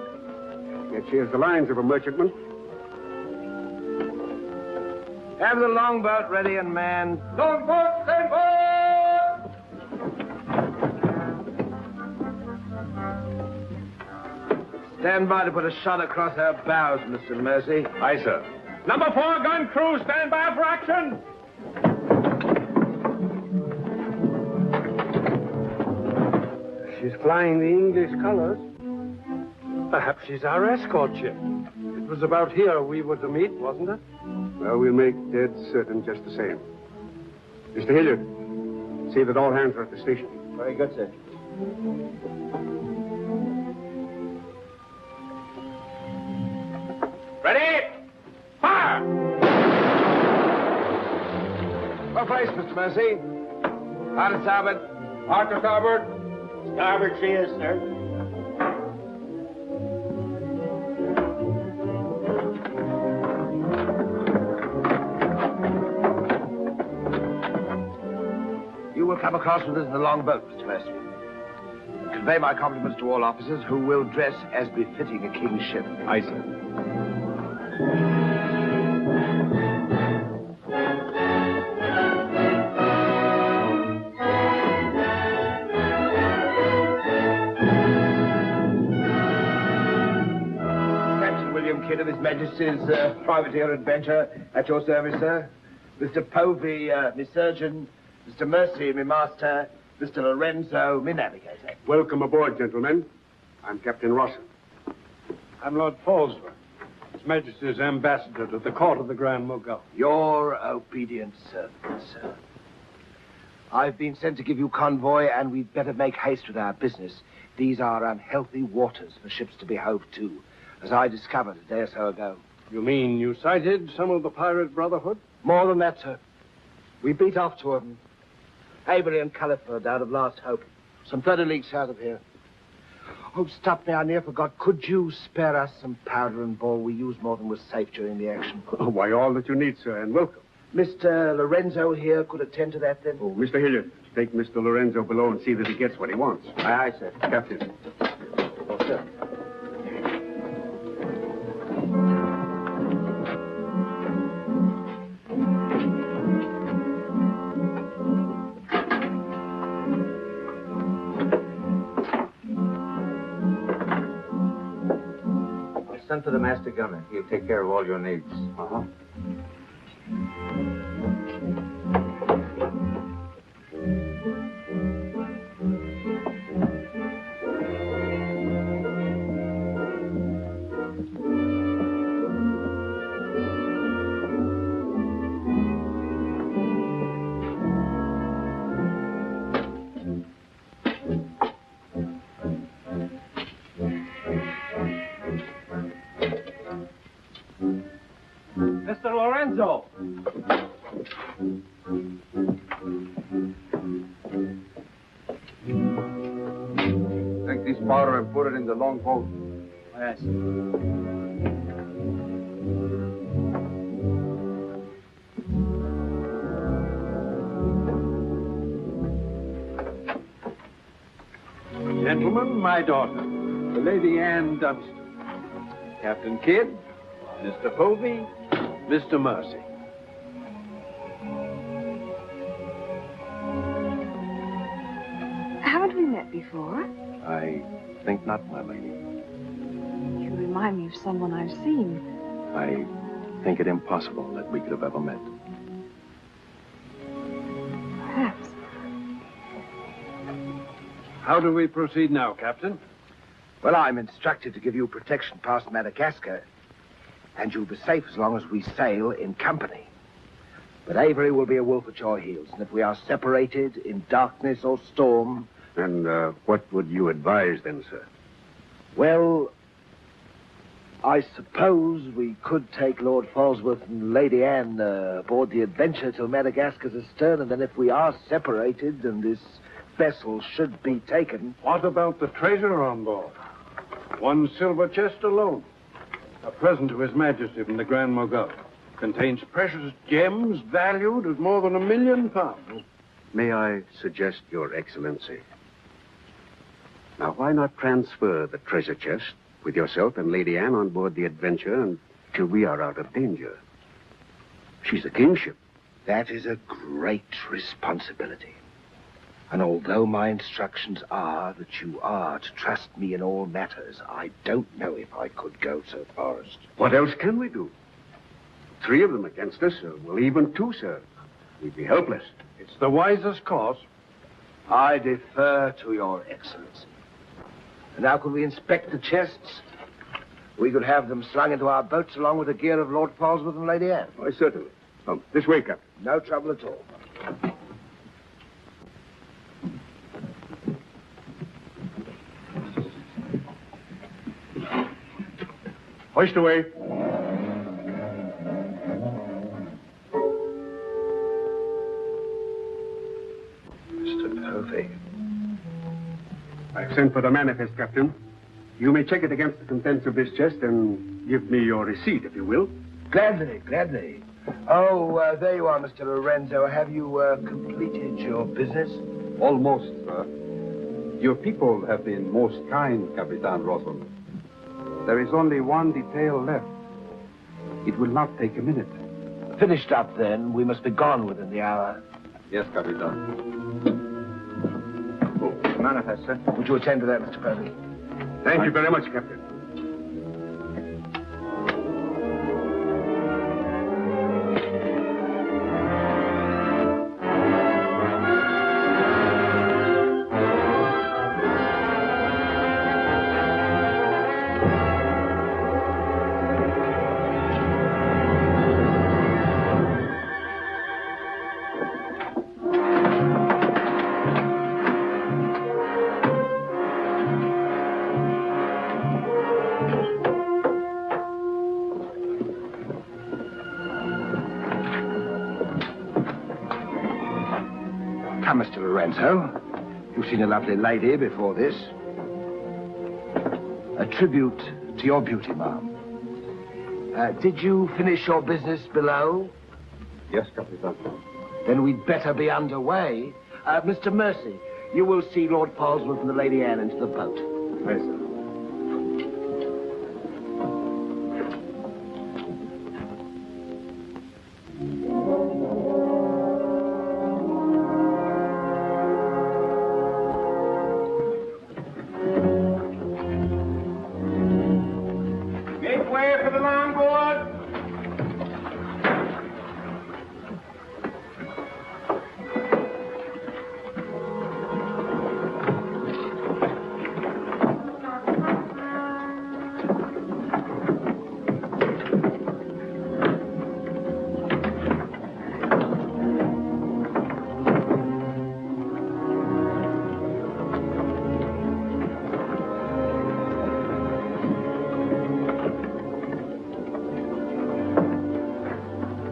Yet she has the lines of a merchantman. Have the longboat ready and manned. Longboat, stand by! Stand by to put a shot across her bows, Mr. Mercy. Aye, sir. Number 4 gun crew, stand by for action! She's flying the English colors. Perhaps she's our escort ship. It was about here we were to meet, wasn't it? Well, we'll make dead certain just the same. Mr. Hilliard, see that all hands are at the station. Very good, sir. Ready? Fire! What place, Mr. Mercy? Hard to starboard. Hard to starboard. Starboard, she is, sir. will come across with us in the longboat, Mr. Mercy. And convey my compliments to all officers who will dress as befitting a king's ship. Aye, sir. Kidd of His Majesty's privateer adventure at your service, sir. Mr. Povey, me surgeon. Mr. Mercy, me master. Mr. Lorenzo, me navigator. Welcome aboard, gentlemen. I'm Captain Rawson. I'm Lord Falsworth, His Majesty's ambassador to the court of the Grand Mogul. Your obedient servant, sir. I've been sent to give you convoy, and we'd better make haste with our business. These are unhealthy waters for ships to be hove to, as I discovered a day or so ago. You mean you sighted some of the pirate brotherhood? More than that, sir. We beat off two of them. Avery and Culliford out of Last Hope. Some 30 leagues south of here. Oh, stop me, I near forgot. Could you spare us some powder and ball? We used more than was safe during the action. Oh, why, all that you need, sir, and welcome. Mr. Lorenzo here could attend to that, then? Oh, Mr. Hilliard, take Mr. Lorenzo below and see that he gets what he wants. Aye, aye, sir. Captain. Oh, sir. Send for the master gunner. He'll take care of all your needs. Uh-huh. Mr. Lorenzo! Take this powder and put it in the longboat. Yes. Gentlemen, my daughter, the Lady Anne Dunstan. Captain Kidd, Mr. Povey, Mr. Mercy. Haven't we met before? I think not, my lady. You remind me of someone I've seen. I think it impossible that we could have ever met. Perhaps. How do we proceed now, Captain? Well, I'm instructed to give you protection past Madagascar, and you'll be safe as long as we sail in company. But Avery will be a wolf at your heels, and if we are separated in darkness or storm... And what would you advise then, sir? Well, I suppose we could take Lord Falsworth and Lady Anne aboard the Adventure till Madagascar's astern, and then if we are separated and this vessel should be taken... What about the treasure on board? One silver chest alone. A present to His Majesty from the Grand Mogul. Contains precious gems valued at more than £1 million. May I suggest, Your Excellency? Now, why not transfer the treasure chest with yourself and Lady Anne on board the Adventure until we are out of danger? She's a kingship. That is a great responsibility. And although my instructions are that you are to trust me in all matters, I don't know if I could go so far as to... What else can we do? 3 of them against us, well, even 2, sir. We'd be helpless. It's the wisest course. I defer to Your Excellency. And now could we inspect the chests? We could have them slung into our boats along with the gear of Lord Falsworth and Lady Anne. Why, certainly. Come, this way, Captain. No trouble at all. Hoist away. Mr. Povey. I've sent for the manifest, Captain. You may check it against the contents of this chest and give me your receipt, if you will. Gladly, gladly. Oh, there you are, Mr. Lorenzo. Have you completed your business? Almost, sir. Your people have been most kind, Capitan Rosso. There is only one detail left. It will not take a minute. Finished up, then. We must be gone within the hour. Yes, Capitan. Manifest, sir. Would you attend to that, Mr. Purdy? Thank you very much, Captain. Come, Mr. Lorenzo. You've seen a lovely lady before this. A tribute to your beauty, ma'am. Did you finish your business below? Yes, Capitan. Then we'd better be underway. Mr. Mercy, you will see Lord Polesworth and the Lady Anne into the boat. Yes, sir. Make way for the longboard.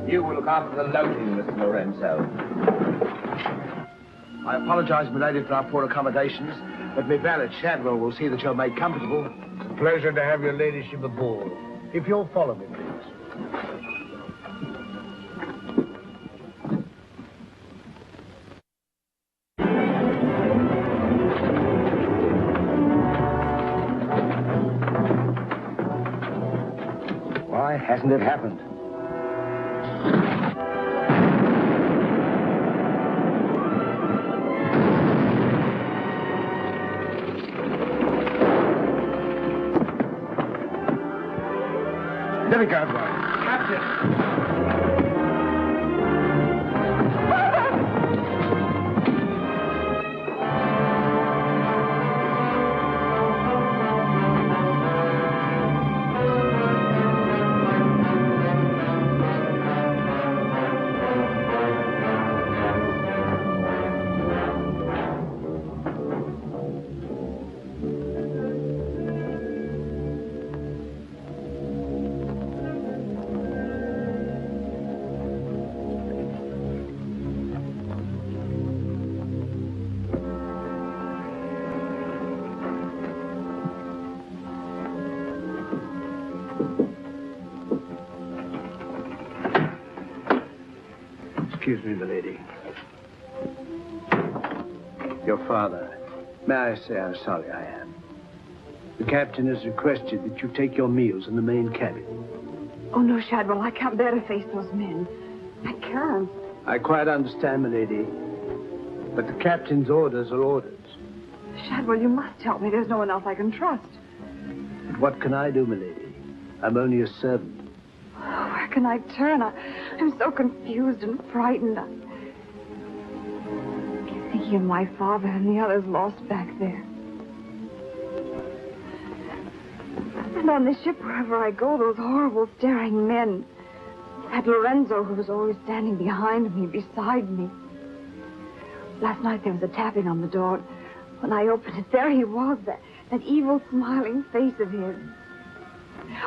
You will look after the loading, Mr. Lorenzo. I apologize, my lady, for our poor accommodations, but my valet Shadwell will see that you're made comfortable. It's a pleasure to have your ladyship aboard. If you'll follow me, please. Why hasn't it happened? There we go, boy. Captain! Excuse me, milady. Your father. May I say how sorry I am? The captain has requested that you take your meals in the main cabin. Oh, no, Shadwell, I can't bear to face those men. I can't. I quite understand, milady. But the captain's orders are orders. Shadwell, you must help me. There's no one else I can trust. But what can I do, milady? I'm only a servant. Where can I turn? I'm so confused and frightened. I keep thinking of my father and the others lost back there. And on this ship, wherever I go, those horrible staring men. That Lorenzo who was always standing behind me, beside me. Last night there was a tapping on the door. When I opened it, there he was, that evil smiling face of his.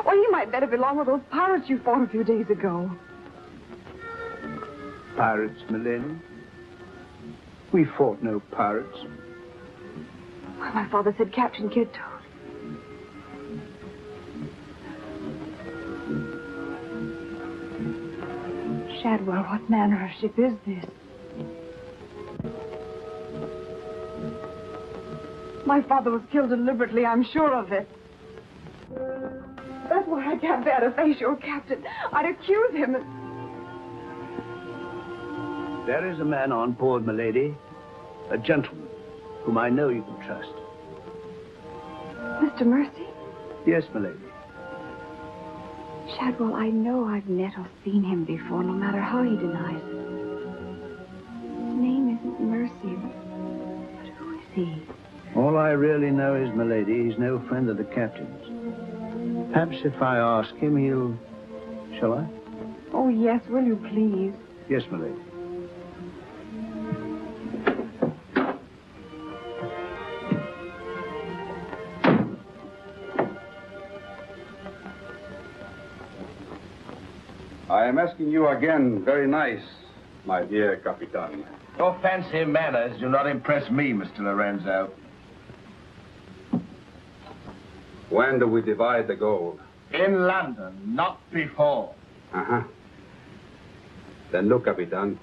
Well, he might better belong with those pirates you fought a few days ago. Pirates, milady? We fought no pirates. Well, my father said Captain Kidd told. Shadwell, what manner of ship is this? My father was killed deliberately, I'm sure of it. That's why I can't bear to face your captain. I'd accuse him. There is a man on board, milady. A gentleman whom I know you can trust. Mr. Mercy? Yes, milady. Shadwell, I know I've met or seen him before, no matter how he denies it. His name isn't Mercy, but who is he? All I really know is, milady, he's no friend of the captain's. Perhaps if I ask him, he'll... Shall I? Oh, yes, will you please? Yes, milady. I am asking you again, very nice, my dear Capitan. Your fancy manners do not impress me, Mr. Lorenzo. When do we divide the gold? In London, not before. Uh-huh. Then look, Capitan,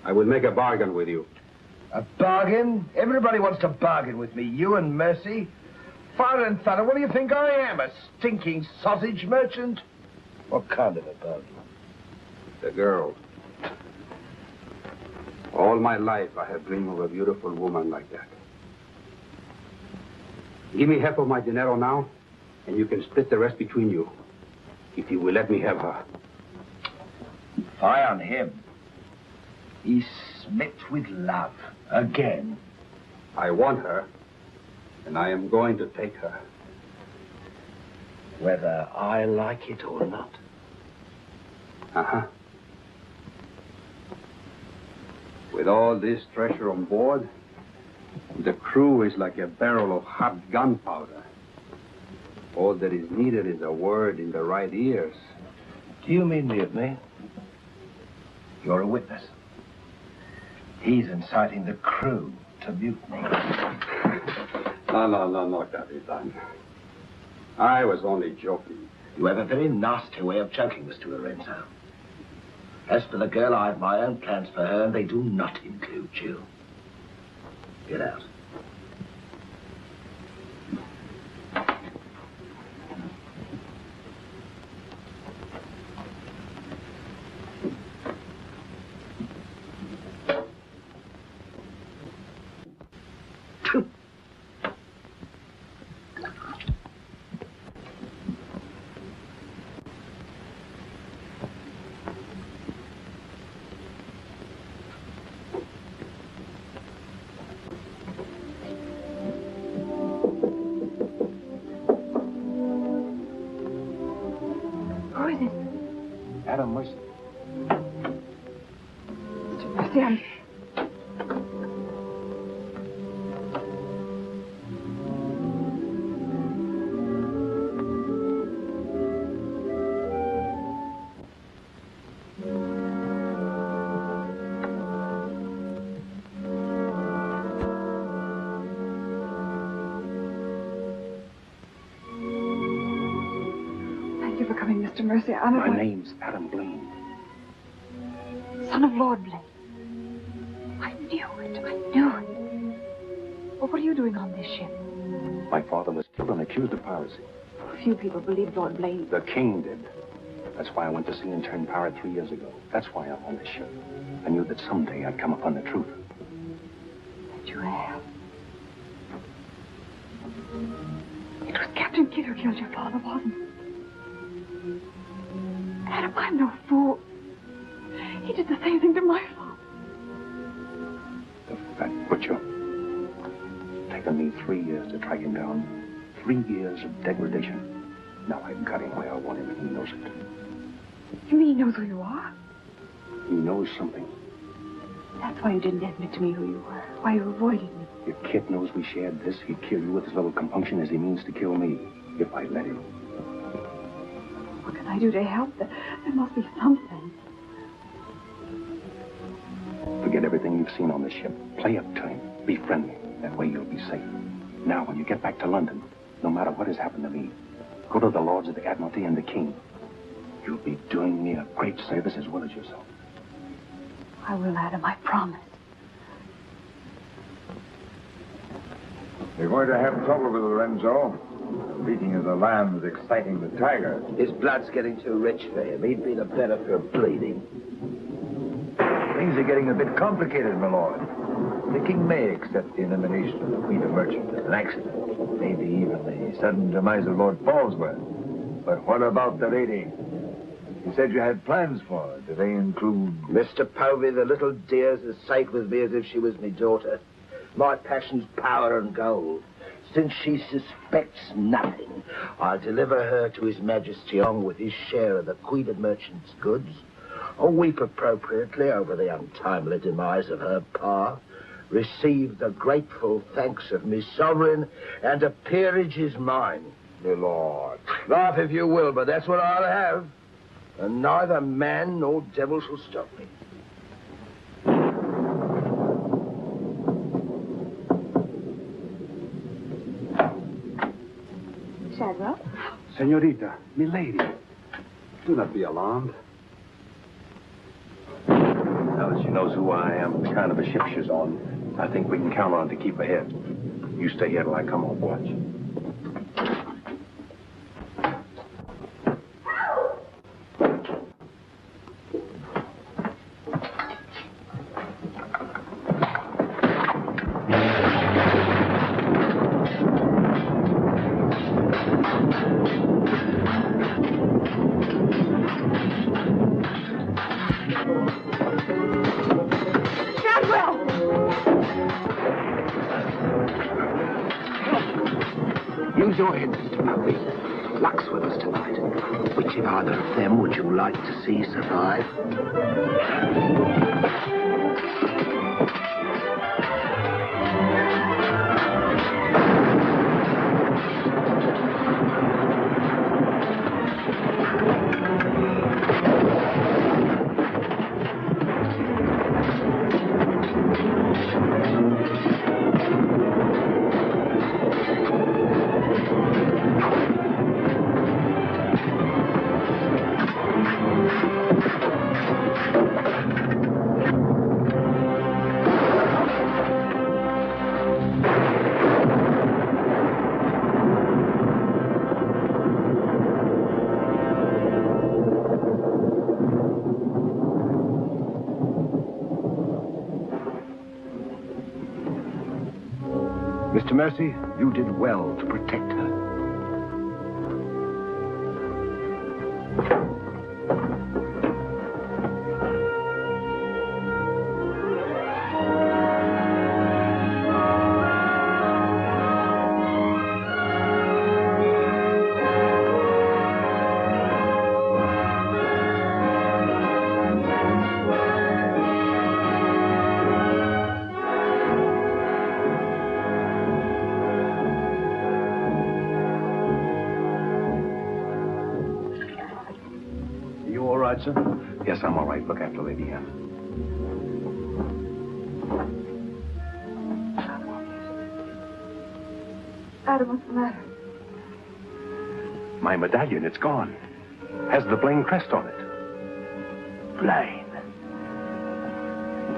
I will make a bargain with you. A bargain? Everybody wants to bargain with me. You and Mercy. Fire and thunder, what do you think I am? A stinking sausage merchant? What kind of a bargain? The girl. All my life I have dreamed of a beautiful woman like that. Give me half of my dinero now, and you can split the rest between you. If you will let me have her. Fie on him. He's smit with love. Again. I want her, and I am going to take her. Whether I like it or not. Uh-huh. With all this treasure on board, the crew is like a barrel of hot gunpowder. All that is needed is a word in the right ears. Do you mean mutiny? You're a witness. He's inciting the crew to mutiny. No, Capitan. I was only joking. You have a very nasty way of joking, Mr. Lorenzo. As for the girl, I have my own plans for her, and they do not include you. Get out. Madam, Mercy. Mr. Mercy, I'm... Thank you for coming, Mr. Mercy. My name's Adam Blaine. Son of Lord Blaine. I knew it. Well, what are you doing on this ship? My father was killed and accused of piracy. Few people believe Lord Blaine. The king did. That's why I went to sea and turned pirate 3 years ago. That's why I'm on this ship. I knew that someday I'd come upon the truth. But you have. It was Captain Kidd who killed your father, wasn't it? Adam, I'm no fool. He did the same thing to my father. The fat butcher. Taken me 3 years to track him down. 3 years of degradation. Now I've got him where I want him, and he knows it. You mean he knows who you are? He knows something. That's why you didn't admit to me who you were. Why you avoided me. If Kit knows we shared this, he'd kill you with as little compunction as he means to kill me. If I let him. What can I do to help? There must be something. Forget everything you've seen on the ship. Play up to him. Be friendly. That way you'll be safe. Now, when you get back to London, no matter what has happened to me, go to the Lords of the Admiralty and the King. You'll be doing me a great service as well as yourself. I will, Adam, I promise. You're going to have trouble with Lorenzo. The beating of the lamb is exciting the tiger. His blood's getting too rich for him. He'd be the better for bleeding. Things are getting a bit complicated, my lord. The king may accept the elimination of the Queen of Merchant as an accident. Maybe even the sudden demise of Lord Falsworth. But what about the lady? You said you had plans for her. Do they include... Mr. Povey, the little dear's as safe with me as if she was me daughter. My passion's power and gold. Since she suspects nothing, I'll deliver her to His Majesty along with his share of the Queen of Merchant's goods. I'll weep appropriately over the untimely demise of her pa, receive the grateful thanks of me sovereign, and a peerage is mine. My lord. Laugh if you will, but that's what I'll have. And neither man nor devil shall stop me. Shadwell? Senorita, milady, do not be alarmed. Now that she knows who I am, the kind of a ship she's on, I think we can count on to keep ahead. You stay here till I come on watch. Use your head, Mr. Povey. Luck's with us tonight. Which of either of them would you like to see survive? Mr. Mercy, you did well to protect her. Sir? Yes, I'm all right. Look after Lady Anne. Adam, what's the matter? My medallion, it's gone. Has the Blaine crest on it. Blaine.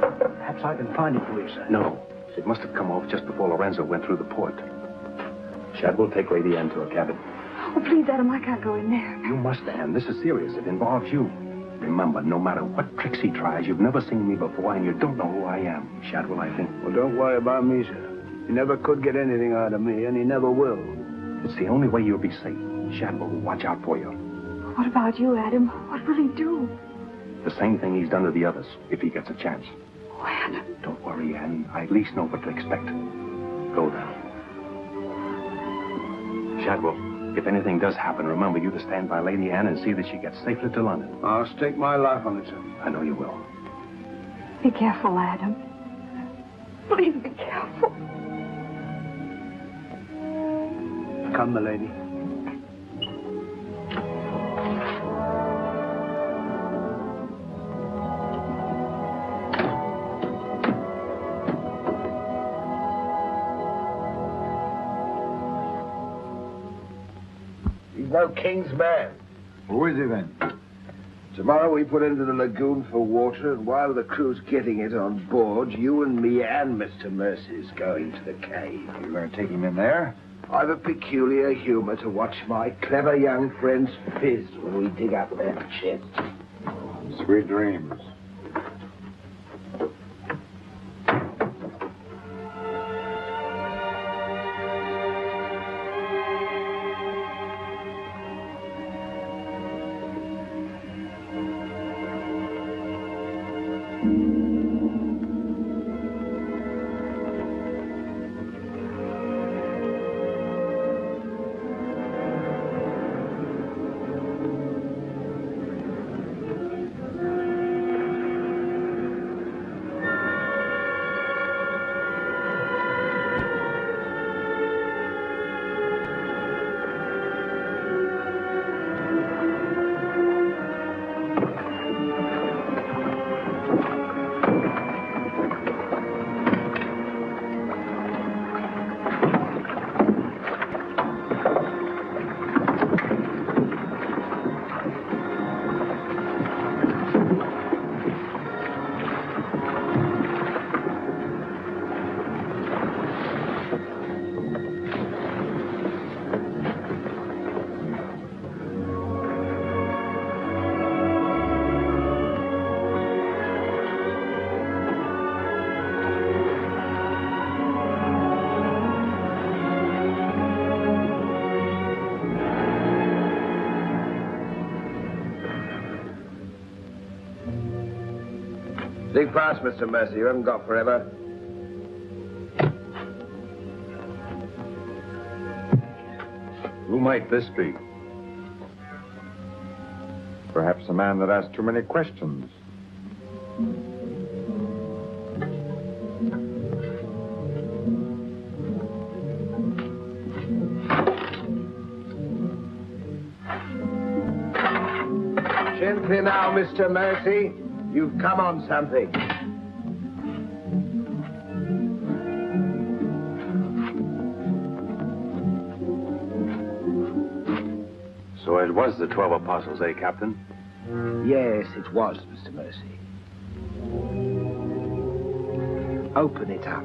Perhaps I can find it for you, sir. No. It must have come off just before Lorenzo went through the port. Shadwell, take Lady Anne to her cabin. Oh, please, Adam, I can't go in there. You must, Anne. This is serious. It involves you. Remember, no matter what tricks he tries, you've never seen me before, and you don't know who I am. Shadwell, I think. Well, don't worry about me, sir. He never could get anything out of me, and he never will. It's the only way you'll be safe. Shadwell will watch out for you. What about you, Adam? What will he do? The same thing he's done to the others, if he gets a chance. Oh, Adam. Don't worry, Anne. I at least know what to expect. Go now. Shadwell. If anything does happen, remember you to stand by Lady Anne and see that she gets safely to London. I'll stake my life on it, sir. I know you will. Be careful, Adam. Please be careful. Come, my lady. No king's man. Who is he then? Tomorrow we put into the lagoon for water, and while the crew's getting it on board, you and me and Mr. Mercy's going to the cave. You're going to take him in there? I've a peculiar humor to watch my clever young friends fizz when we dig up that chest. Sweet dreams. Dig fast, Mr. Mercy. You haven't got forever. Who might this be? Perhaps a man that asks too many questions. Gently now, Mr. Mercy. You've come on something. So it was the 12 apostles, eh, Captain? Yes, it was, Mr. Mercy. Open it up.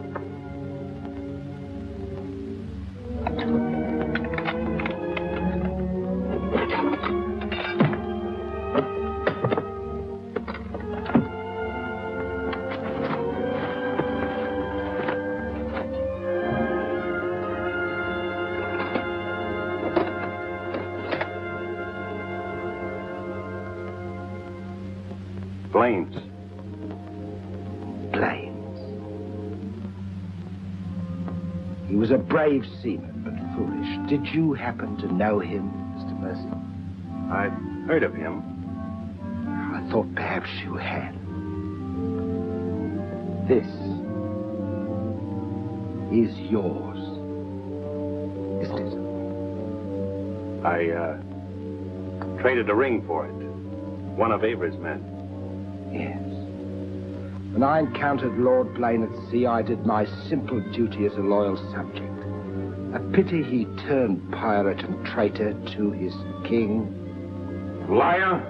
Planes. Planes. He was a brave seaman, but foolish. Did you happen to know him, Mr. Mercy? I'd heard of him. I thought perhaps you had. This is yours, isn't it? I traded a ring for it. One of Avery's men. Yes. When I encountered Lord Blaine at sea, I did my simple duty as a loyal subject. A pity he turned pirate and traitor to his king. Liar!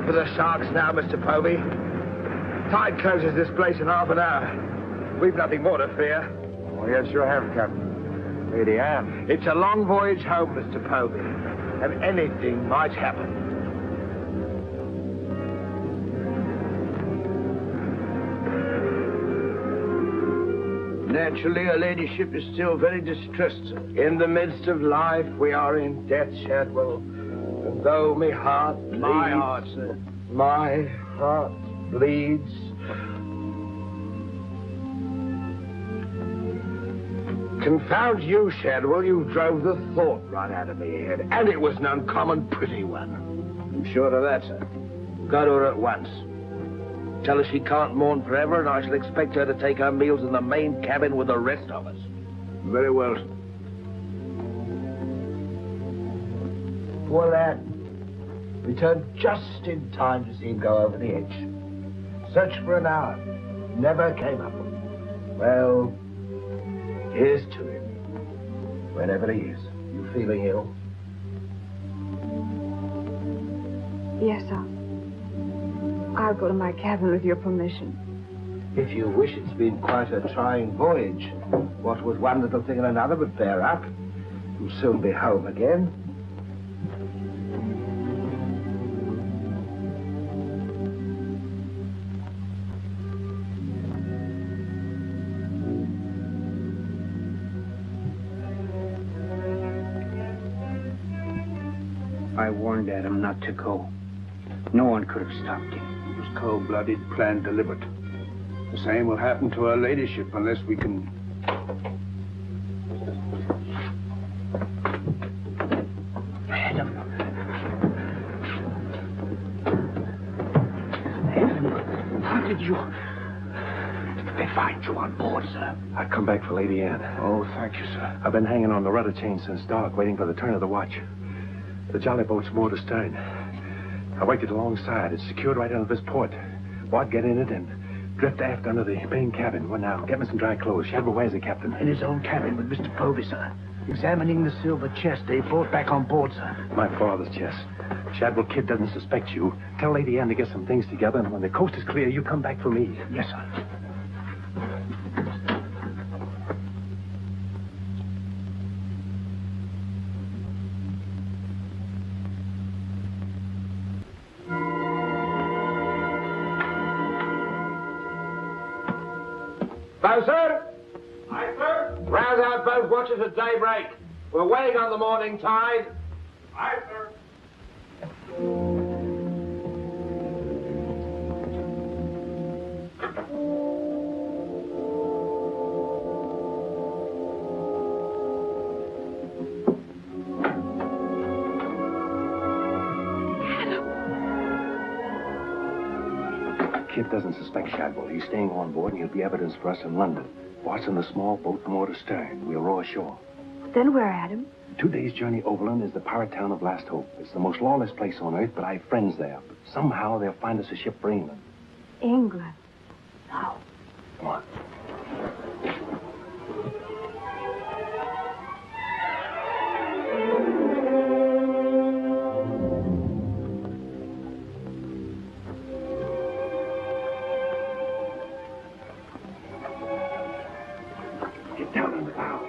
For the sharks now, Mr. Povey. Tide closes this place in half an hour. We've nothing more to fear. Oh, yes, you have, Captain. Lady Anne. It's a long voyage home, Mr. Povey, and anything might happen. Naturally, her ladyship is still very distressed, sir. In the midst of life, we are in death, Shadwell. And though my heart bleeds... My heart, sir. My heart bleeds... Confound you, Shadwell, you drove the thought right out of me head. And it was an uncommon pretty one. I'm sure of that, sir. Go to her at once. Tell her she can't mourn forever, and I shall expect her to take her meals in the main cabin with the rest of us. Very well, sir. Poor lad. Returned just in time to see him go over the edge. Searched for an hour. Never came up. Well, here's to him. Wherever he is. You feeling ill? Yes, sir. I'll go to my cabin with your permission. If you wish, it's been quite a trying voyage. What with one little thing and another, but bear up. You'll soon be home again. I warned Adam not to go. No one could have stopped him. It was cold-blooded, planned, deliberate. The same will happen to her ladyship unless we can... Adam, how did you... They find you on board, sir? I come back for Lady Anne. Oh, thank you, sir. I've been hanging on the rudder chain since dark, waiting for the turn of the watch. The jolly boat's moored astern. I waited alongside. It's secured right under this port. Bart, get in it and drift aft under the main cabin. Well, now, get me some dry clothes. Shadwell, where's the captain? In his own cabin with Mr. Povey, sir. Examining the silver chest they brought back on board, sir. My father's chest. Shadwell Kid doesn't suspect you. Tell Lady Anne to get some things together, and when the coast is clear, you come back for me. Yes, sir. Boatswain! Aye, sir? Rouse out both watches at daybreak. We're waiting on the morning tide. Aye, sir. Kid doesn't suspect Shadwell. He's staying on board, and he'll be evidence for us in London. Bart's in the small boat moored astern. We'll row ashore. Then where, Adam? 2 days' journey overland is the pirate town of Last Hope. It's the most lawless place on earth, but I have friends there. But somehow they'll find us a ship for England. England. Now, come on. Get down in the bow.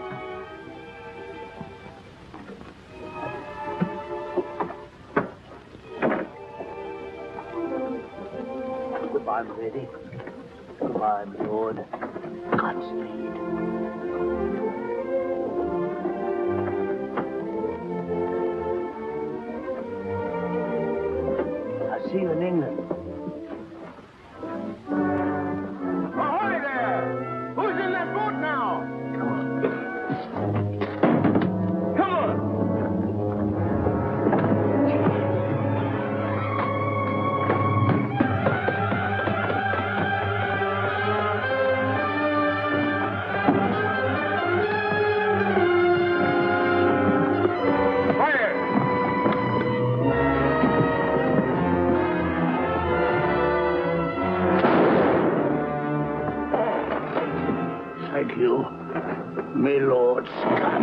Goodbye, my lady. Goodbye, my lord. Godspeed. I'll see you in England. Ahoy there! Who's in that boat now? Come on. Thank you, my lord Scott.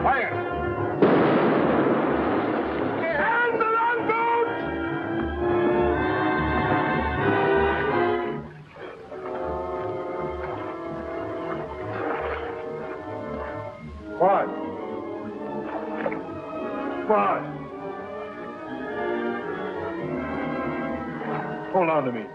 Fire! And the longboat! Bart! Bart! Hold on to me.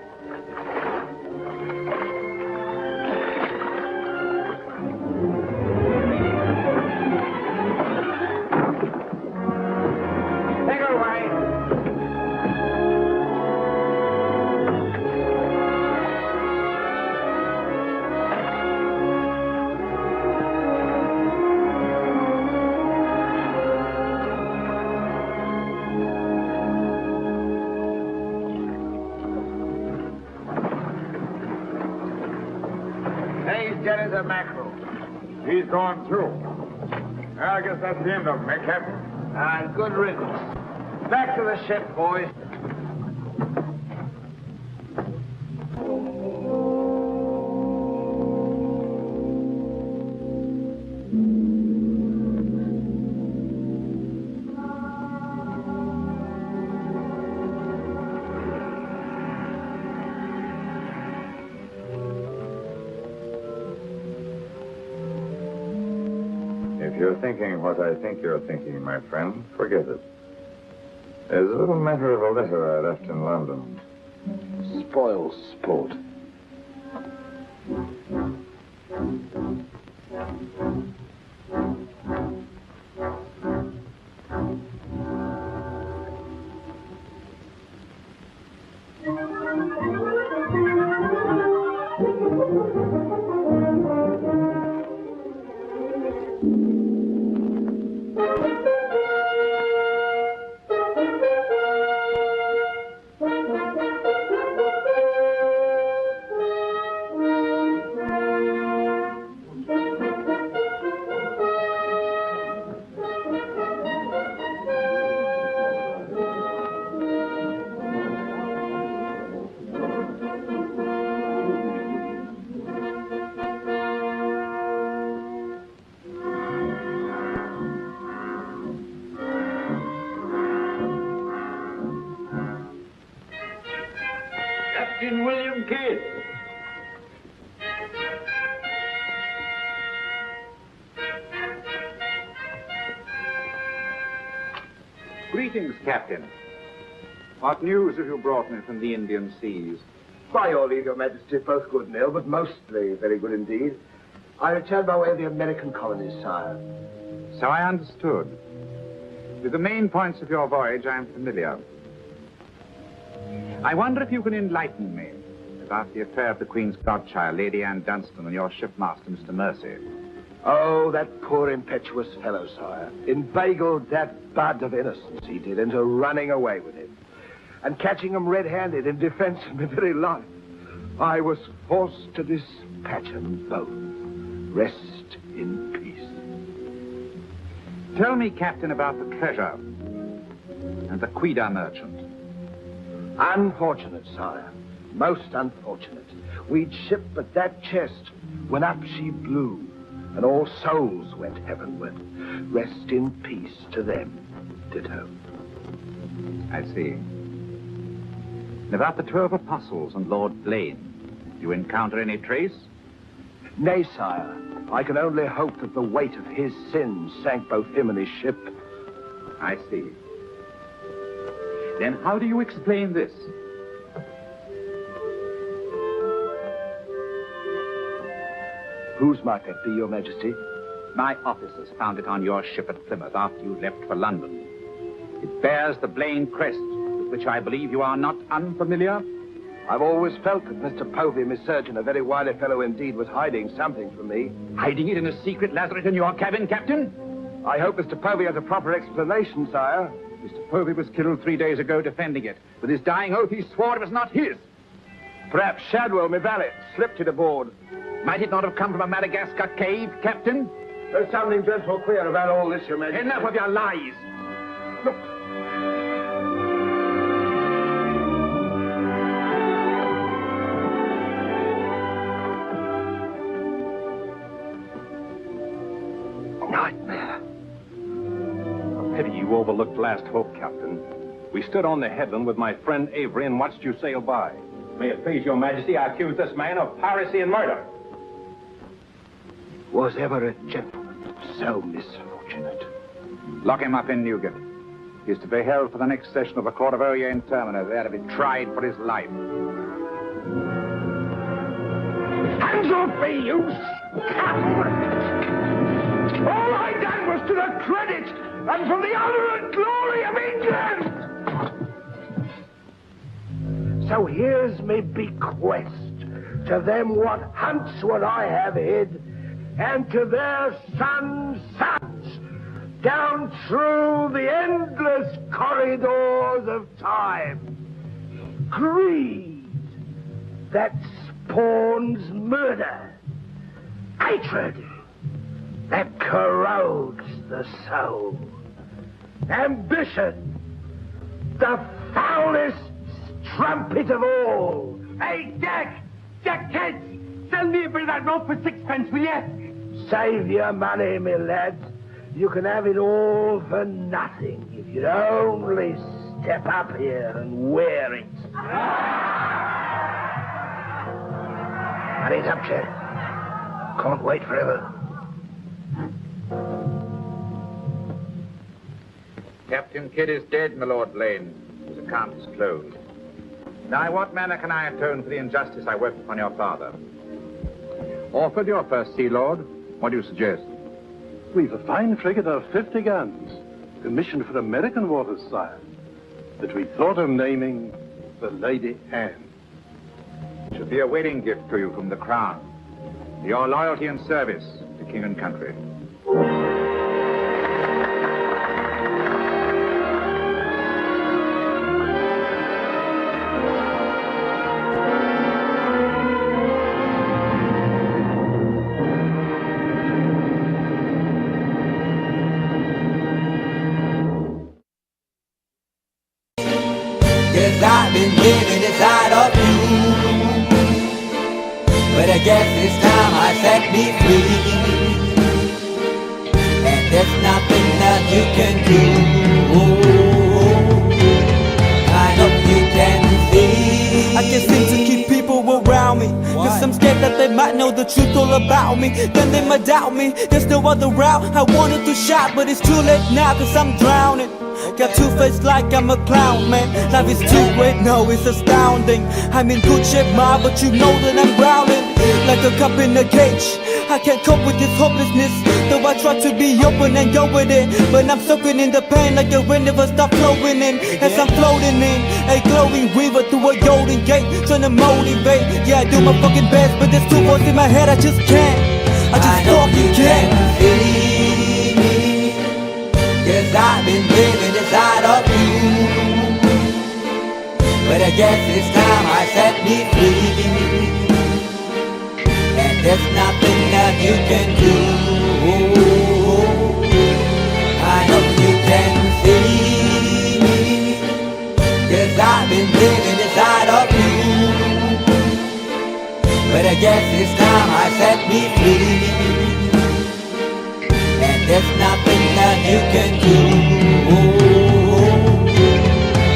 get into mackerel. He's gone too. I guess that's the end of him, eh, Captain? Good riddance. Back to the ship, boys. If you're thinking what I think you're thinking, my friend, forget it. There's a little matter of a letter I left in London. Spoil sport. Captain William Kidd. Greetings, Captain. What news have you brought me from the Indian seas? By your leave, Your Majesty, both good and ill, but mostly very good indeed. I returned by way of the American colonies, sire. So I understood. With the main points of your voyage, I am familiar. I wonder if you can enlighten me about the affair of the Queen's godchild, Lady Anne Dunstan, and your shipmaster, Mr. Mercy. Oh, that poor impetuous fellow, sire. Inveigled that bud of innocence he did into running away with him. And catching him red-handed in defense of my very life. I was forced to dispatch them both. Rest in peace. Tell me, Captain, about the treasure and the Quida merchant. Unfortunate, sire. Most unfortunate. We'd shipped but that chest when up she blew, and all souls went heavenward. Rest in peace to them. Ditto. I see. And about the 12 apostles and Lord Blaine, do you encounter any trace? Nay, sire. I can only hope that the weight of his sins sank both him and his ship. I see. Then how do you explain this? Whose might that be, Your Majesty? My officers found it on your ship at Plymouth after you left for London. It bears the Blaine crest, with which I believe you are not unfamiliar. I've always felt that Mr. Povey, my surgeon, a very wily fellow indeed, was hiding something from me. Hiding it in a secret lazaret in your cabin, Captain? I hope Mr. Povey has a proper explanation, sire. Mr. Povey was killed 3 days ago defending it. With his dying oath, he swore it was not his. Perhaps Shadwell, my valet, slipped it aboard. Might it not have come from a Madagascar cave, Captain? There's something dreadful queer about all this, Your Majesty. Enough of your lies. Look. Nightmare. Pity you overlooked last hope, Captain. We stood on the headland with my friend Avery and watched you sail by. May it please your majesty, I accuse this man of piracy and murder. Was ever a gentleman so misfortunate? Lock him up in Newgate. He is to be held for the next session of the Court of Oyer in Termina, there to be tried for his life. Hands off me, you scum! All I done was to the credit and for the honor and glory of England! So here's me bequest to them what hunts what I have hid, and to their sons' sons, down through the endless corridors of time. Greed that spawns murder, hatred that corrodes the soul. Ambition, the foulest strumpet of all. Hey, Jack! Jack Kent! Sell me a bit of that rope for 6 pence, will you? Save your money, my lad. You can have it all for nothing if you'd only step up here and wear it. Hurry it up, Jack. Can't wait forever. Captain Kidd is dead, my Lord Blaine. His account is closed. Now, in what manner can I atone for the injustice I worked upon your father? Orford, your first Sea Lord. What do you suggest? We've a fine frigate of 50 guns, commissioned for American waters, sire, that we thought of naming the Lady Anne. It should be a wedding gift to you from the Crown. For your loyalty and service to king and country. I've been living inside of you, but I guess this time I set me free, and there's nothing that you can do. I hope you can see. I can't seem to keep people around me, cause I'm scared that they might know the truth all about me. Then they might doubt me, there's no other route. I wanted to shout, but it's too late now, cause I'm drowning. Got two-faced like I'm a clown, man. Life is too great, no, it's astounding. I'm in good shape, ma, but you know that I'm drowning like a cup in a cage. I can't cope with this hopelessness, though I try to be open and go with it. But I'm soaking in the pain like the wind never stop flowing in. As I'm floating in a glowing river through a golden gate, trying to motivate. Yeah, I do my fucking best, but there's two voices in my head, I just can't. I just fucking can't. Cause I've been living inside of you, but I guess this time I set me free, and there's nothing that you can do. I hope you can see, cause I've been living inside of you, but I guess this time I set me free, there's nothing that you can do.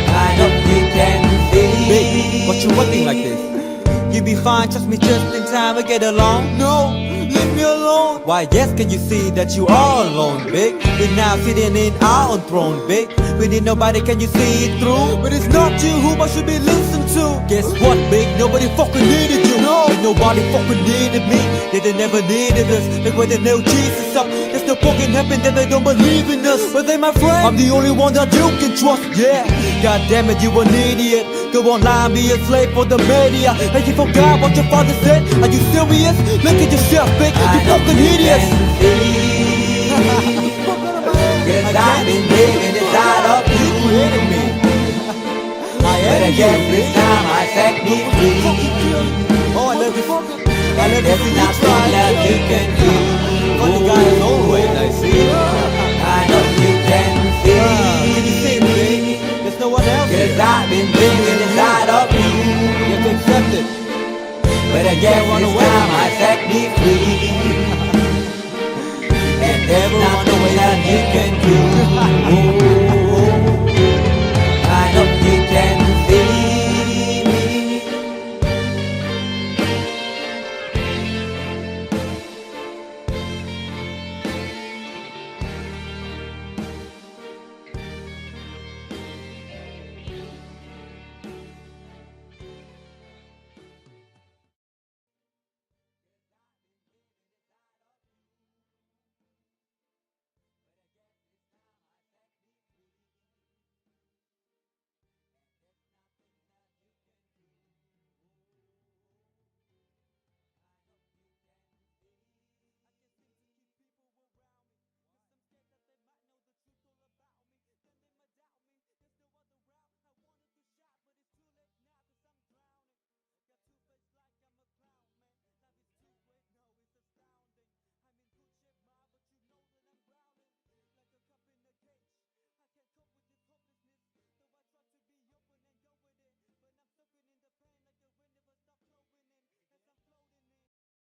I hope you can see. Babe, what you wanting like this? You be fine, trust me, just in time to get along. No, leave me alone. Why, yes, can you see that you are alone, big? We're now sitting in our own throne, big. We need nobody, can you see it through? But it's not you who I should be listening to. Guess what, big? Nobody fucking needed you. No, and nobody fucking needed me. They never needed us. Like when they nailed Jesus up, there's no fucking heaven that they don't believe in us. But they my friend, I'm the only one that you can trust. Yeah, god damn it, you an idiot. Go online, be a slave for the media. And you forgot what your father said. Are you serious? Look at yourself, big. You fucking idiots. Cause I've been living inside of you, but I guess this time I set me free. Oh, I love this. I love there's nothing that you can do. But the guy is always I see. I know you can see. Can you see me, baby? There's no one else. Cause I've been living inside of you. You have to accept it. But I guess this time I set me free. And there's nothing that you can do.